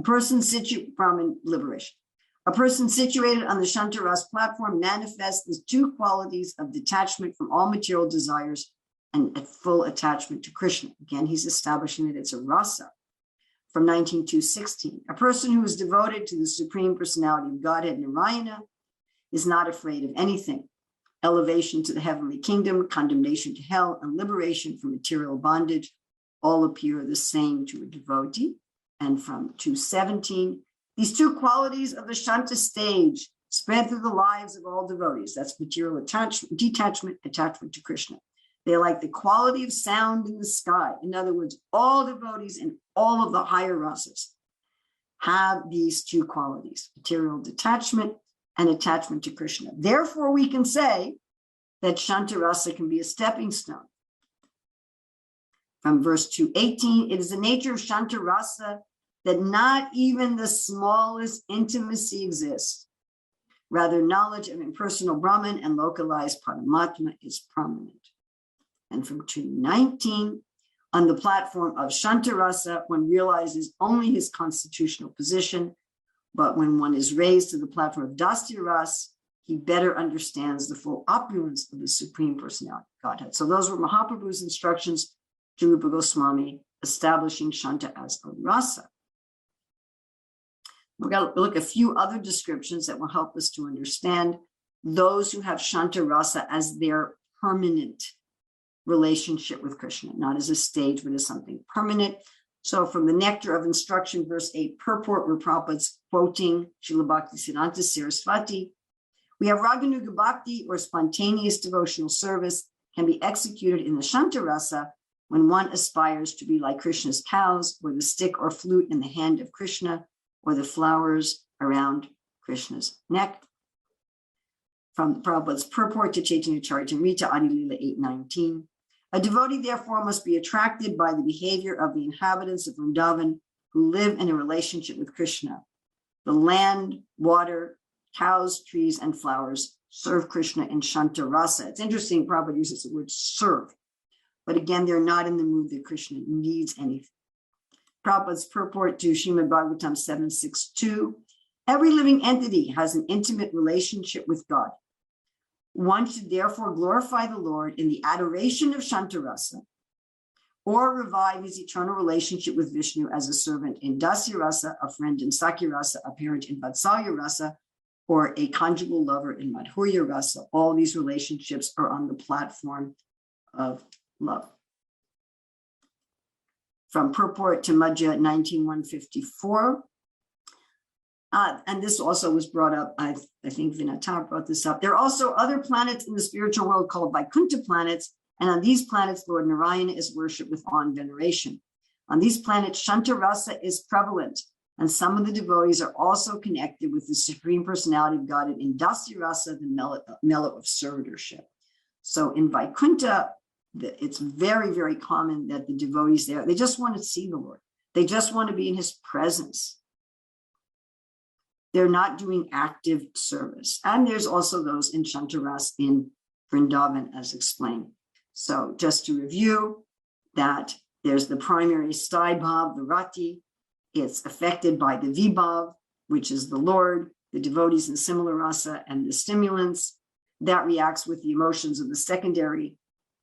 Brahman liberation. A person situated on the Shantaras platform manifests the two qualities of detachment from all material desires and a full attachment to Krishna. Again, he's establishing that it's a rasa. From 19:2-16, a person who is devoted to the Supreme Personality of Godhead, Narayana, is not afraid of anything. Elevation to the heavenly kingdom, condemnation to hell, and liberation from material bondage all appear the same to a devotee. And from 2:17, these two qualities of the Shanta stage spread through the lives of all devotees. That's material attachment, detachment, attachment to Krishna. They are like the quality of sound in the sky. In other words, all devotees in all of the higher rasas have these two qualities, material detachment and attachment to Krishna. Therefore, we can say that Shanta Rasa can be a stepping stone. From verse 2:18, it is the nature of Shanta Rasa that not even the smallest intimacy exists. Rather, knowledge of impersonal Brahman and localized Paramatma is prominent. And from 2:19, on the platform of Shanta Rasa, one realizes only his constitutional position, but when one is raised to the platform of Dasi Ras, he better understands the full opulence of the Supreme Personality of Godhead. So those were Mahaprabhu's instructions to Rupa Goswami, establishing Shanta as a rasa. We're going to look at a few other descriptions that will help us to understand those who have Shanta Rasa as their permanent relationship with Krishna, not as a stage, but as something permanent. So from the Nectar of Instruction, verse 8, purport, where Prabhupada's quoting Srila Bhaktisiddhanta Saraswati, we have Raganuga Bhakti, or spontaneous devotional service, can be executed in the Shanta Rasa when one aspires to be like Krishna's cows, or the stick or flute in the hand of Krishna, or the flowers around Krishna's neck. From Prabhupada's purport to Chaitanya Charitamrita, Adi Lila 8:19. A devotee, therefore, must be attracted by the behavior of the inhabitants of Vrindavan who live in a relationship with Krishna. The land, water, cows, trees, and flowers serve Krishna in Shanta Rasa. It's interesting, Prabhupada uses the word serve, but again, they're not in the mood that Krishna needs anything. Prabhupada's purport to Srimad Bhagavatam 7.6.2, every living entity has an intimate relationship with God. One should therefore glorify the Lord in the adoration of Shantarasa, or revive his eternal relationship with Vishnu as a servant in Dasi Rasa, a friend in Sakya Rasa, a parent in Vatsalya Rasa, or a conjugal lover in Madhurya Rasa. All these relationships are on the platform of love. From purport to Madhya 19.154. And this also was brought up, I think Vinata brought this up. There are also other planets in the spiritual world called Vaikuntha planets, and on these planets, Lord Narayana is worshipped with awe and veneration. On these planets, Shanta Rasa is prevalent, and some of the devotees are also connected with the Supreme Personality of Godhead in Dasi Rasa, the mellow of servitorship. So in Vaikuntha, it's very, very common that the devotees there, they just want to see the Lord. They just want to be in his presence. They're not doing active service. And there's also those in Shantaras in Vrindavan as explained. So just to review that there's the primary Stybov, the Rati. It's affected by the Vibhav, which is the Lord, the devotees in similar rasa, and the stimulants. That reacts with the emotions of the secondary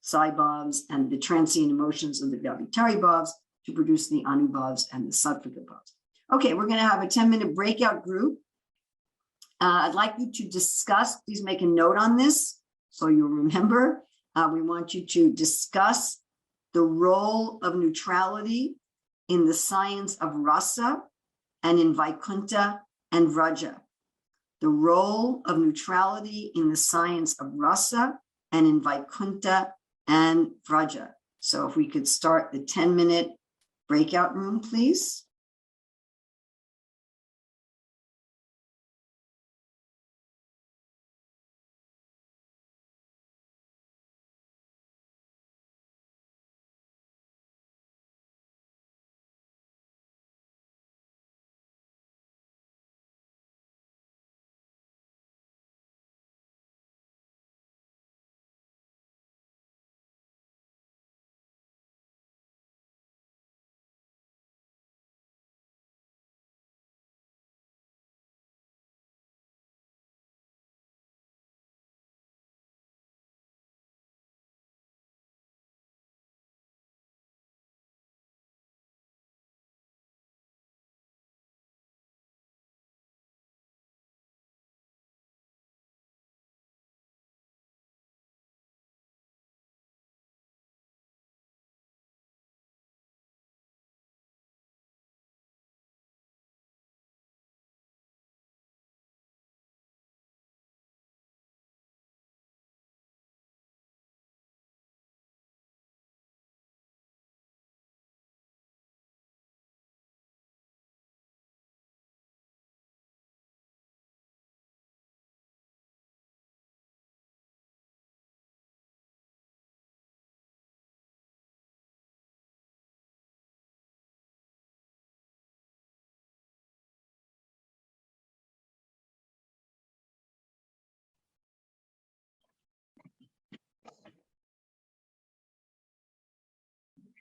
Stybovs and the transient emotions of the Vyabhitari bhavs to produce the Anubhavas and the Sattvika bhavs. Okay, we're going to have a 10-minute breakout group. I'd like you to discuss, please make a note on this so you'll remember. We want you to discuss the role of neutrality in the science of rasa and in Vaikuntha and Vraja. The role of neutrality in the science of rasa and in Vaikuntha and Vraja. So if we could start the 10-minute breakout room, please.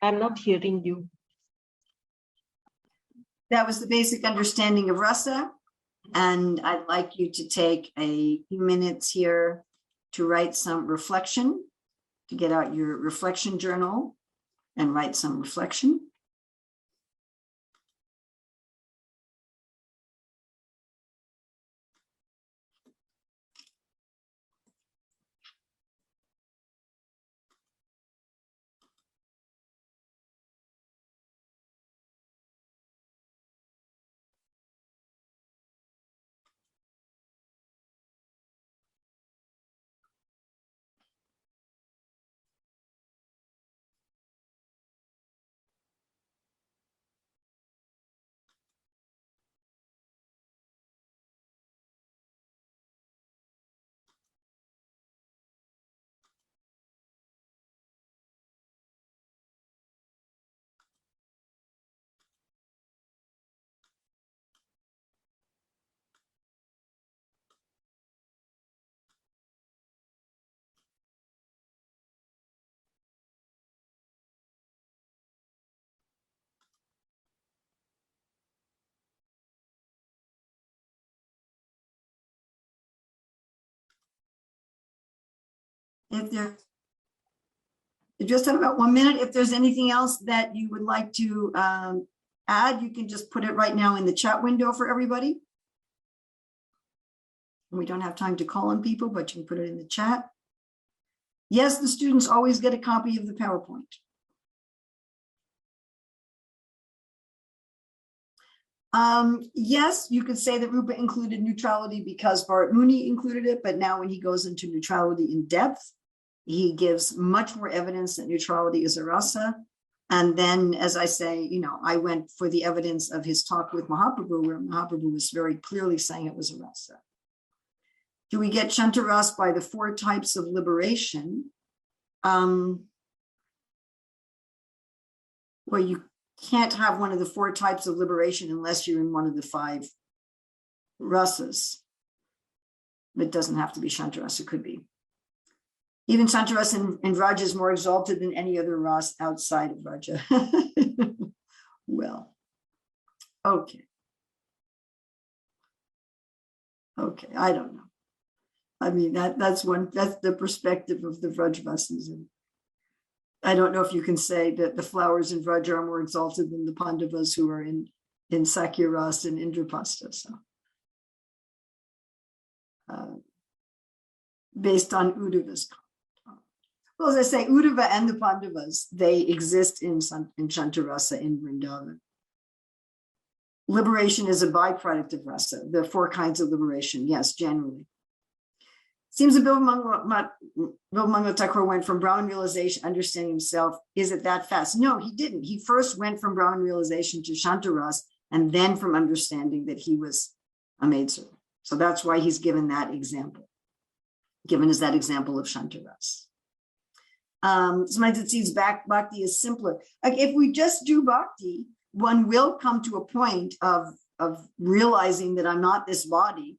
I'm not hearing you. That was the basic understanding of rasa. And I'd like you to take a few minutes here to write some reflection, to get out your reflection journal and write some reflection. If there, you just have about 1 minute. If there's anything else that you would like to add, you can just put it right now in the chat window for everybody. We don't have time to call on people, but you can put it in the chat. Yes, the students always get a copy of the PowerPoint. Yes, you could say that Rupa included neutrality because Bharat Muni included it, but now when he goes into neutrality in depth, he gives much more evidence that neutrality is a rasa. And then, as I say, you know, I went for the evidence of his talk with Mahaprabhu, where Mahaprabhu was very clearly saying it was a rasa. Do we get shantaras by the 4 types of liberation? Well, you can't have one of the 4 types of liberation unless you're in one of the 5 rasas. It doesn't have to be shantaras, it could be. Even Shantaras and Raja is more exalted than any other ras outside of Raja. Well, okay. Okay, I don't know. I mean, that's the perspective of the Vrajvasis. And I don't know if you can say that the flowers in Vraja are more exalted than the Pandavas who are in Sakya Ras and Indrapasta. So, based on Uddhava's. Well, as I say, Uddhava and the Pandavas, they exist in Shantarasa in Vrindavan. Liberation is a byproduct of rasa. There are 4 kinds of liberation, yes, generally. Seems that Bilvamangala Thakur went from Brahman realization, understanding himself. Is it that fast? No, he didn't. He first went from Brahman realization to Shantaras, and then from understanding that he was a maidservant. So that's why he's given that example, given as that example of Shantaras. Sometimes it seems bhakti is simpler. Like if we just do bhakti, one will come to a point of realizing that I'm not this body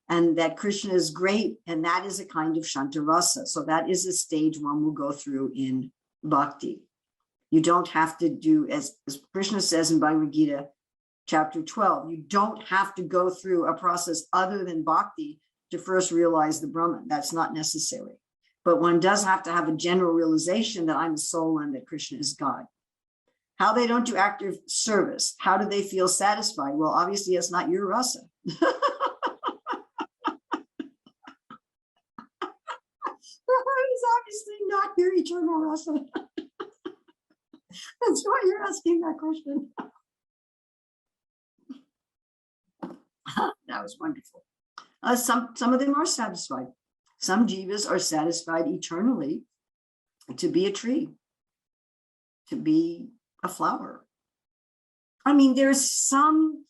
and that Krishna is great, and that is a kind of Shantarasa. So that is a stage one will go through in bhakti. You don't have to do, as Krishna says in Bhagavad Gita, chapter 12, you don't have to go through a process other than bhakti to first realize the Brahman. That's not necessary. But one does have to have a general realization that I'm a soul and that Krishna is God. How they don't do active service, how do they feel satisfied? Well, obviously, it's not your rasa. It's obviously not your eternal rasa. That's why you're asking that question. That was wonderful. Some of them are satisfied. Some jivas are satisfied eternally to be a tree, to be a flower. I mean, there's some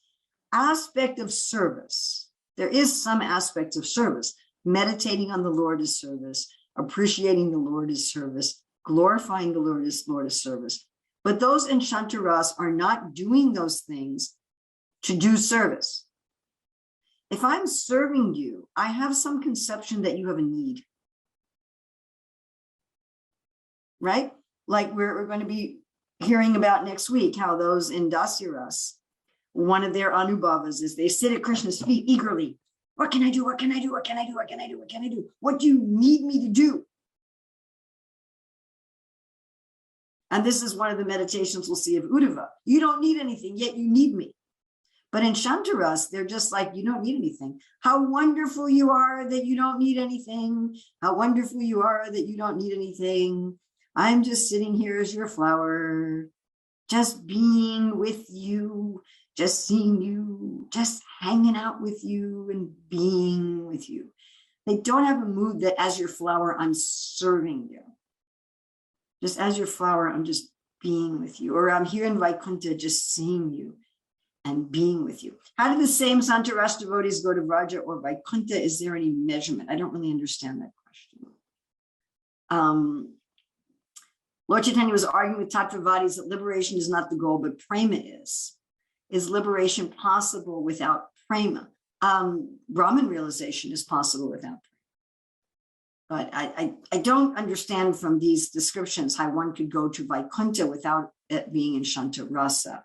aspect of service. There is some aspect of service. Meditating on the Lord is service. Appreciating the Lord is service. Glorifying the Lord is service. But those in Shantaras are not doing those things to do service. If I'm serving you, I have some conception that you have a need. Right? Like we're going to be hearing about next week, how those in Dasi Ras, one of their Anubhavas is they sit at Krishna's feet eagerly. What can I do? What can I do? What can I do? What can I do? What can I do? What do you need me to do? And this is one of the meditations we'll see of Uddhava. You don't need anything, yet you need me. But in Shantaras, they're just like, you don't need anything. How wonderful you are that you don't need anything. How wonderful you are that you don't need anything. I'm just sitting here as your flower, just being with you, just seeing you, just hanging out with you and being with you. They don't have a mood that as your flower, I'm serving you. Just as your flower, I'm just being with you. Or I'm here in Vaikuntha, just seeing you and being with you. How do the same Santaras devotees go to Vraja or Vaikuntha? Is there any measurement? I don't really understand that question. Lord Chaitanya was arguing with Tattvavadis that liberation is not the goal, but prema is. Is liberation possible without prema? Brahman realization is possible without prema. But I don't understand from these descriptions how one could go to Vaikuntha without it being in Shantarasa.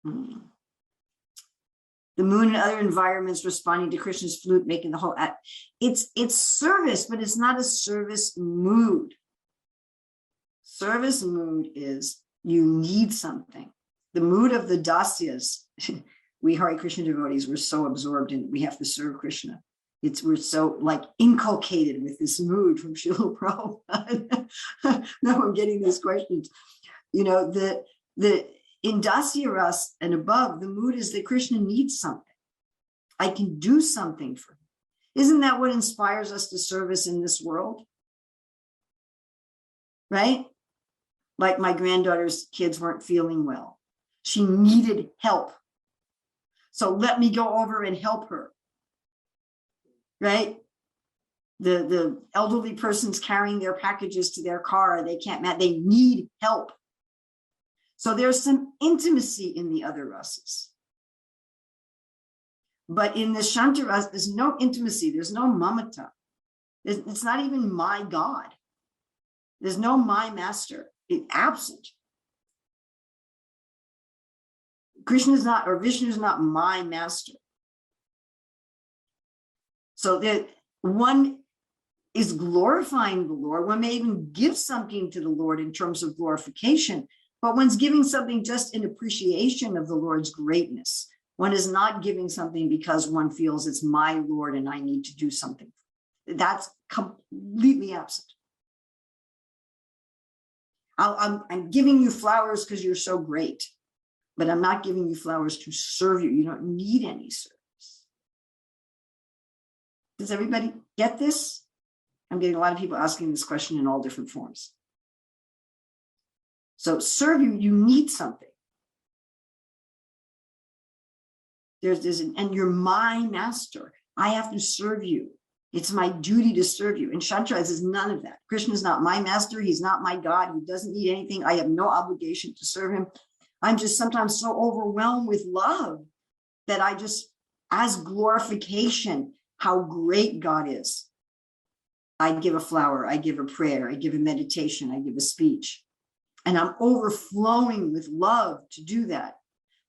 The moon and other environments responding to Krishna's flute, making the whole act. It's service, but it's not a service mood. Service mood is you need something. The mood of the Dasyas, we Hare Krishna devotees, we're so absorbed in we have to serve Krishna. We're so like inculcated with this mood from Srila Prabhupada. No, I'm getting these questions. You know, the in Dasya Ras and above, the mood is that Krishna needs something. I can do something for him. Isn't that what inspires us to service in this world? Right? Like my granddaughter's kids weren't feeling well. She needed help. So let me go over and help her. Right? The elderly person's carrying their packages to their car. They can't, they need help. So there's some intimacy in the other rasas. But in the Shantaras, there's no intimacy. There's no mamata. It's not even my God. There's no my master. It's absent. Krishna is not, or Vishnu is not my master. So that one is glorifying the Lord. One may even give something to the Lord in terms of glorification, but one's giving something just in appreciation of the Lord's greatness. One is not giving something because one feels it's my Lord and I need to do something. That's completely absent. I'm giving you flowers because you're so great, but I'm not giving you flowers to serve you. You don't need any service. Does everybody get this? I'm getting a lot of people asking this question in all different forms. So serve you, you need something. And you're my master. I have to serve you. It's my duty to serve you. And shantaras is none of that. Krishna is not my master. He's not my God. He doesn't need anything. I have no obligation to serve him. I'm just sometimes so overwhelmed with love that I just, as glorification, how great God is. I give a flower, I give a prayer, I give a meditation, I give a speech. And I'm overflowing with love to do that.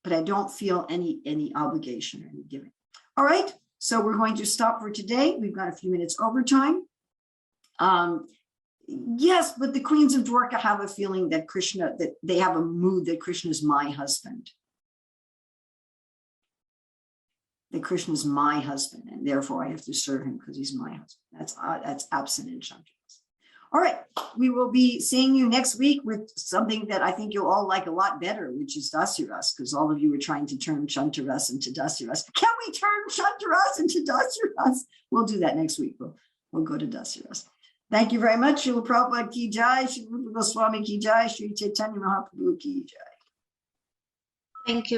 But I don't feel any obligation or any giving. All right, so we're going to stop for today. We've got a few minutes overtime. Yes, but the queens of Dwarka have a feeling that Krishna, that they have a mood that Krishna is my husband. That Krishna is my husband, and therefore I have to serve him because he's my husband. That's absent in shantaras. All right, we will be seeing you next week with something that I think you'll all like a lot better, which is Dasiras, because all of you were trying to turn shantaras into Dasiras. Can we turn shantaras into Dasiras? We'll do that next week. We'll go to Dasiras. Thank you very much. Srila Prabhupada ki jai, Sri Rupa Goswami ki jai, Sri Chaitanya Mahaprabhu ki jai. Thank you.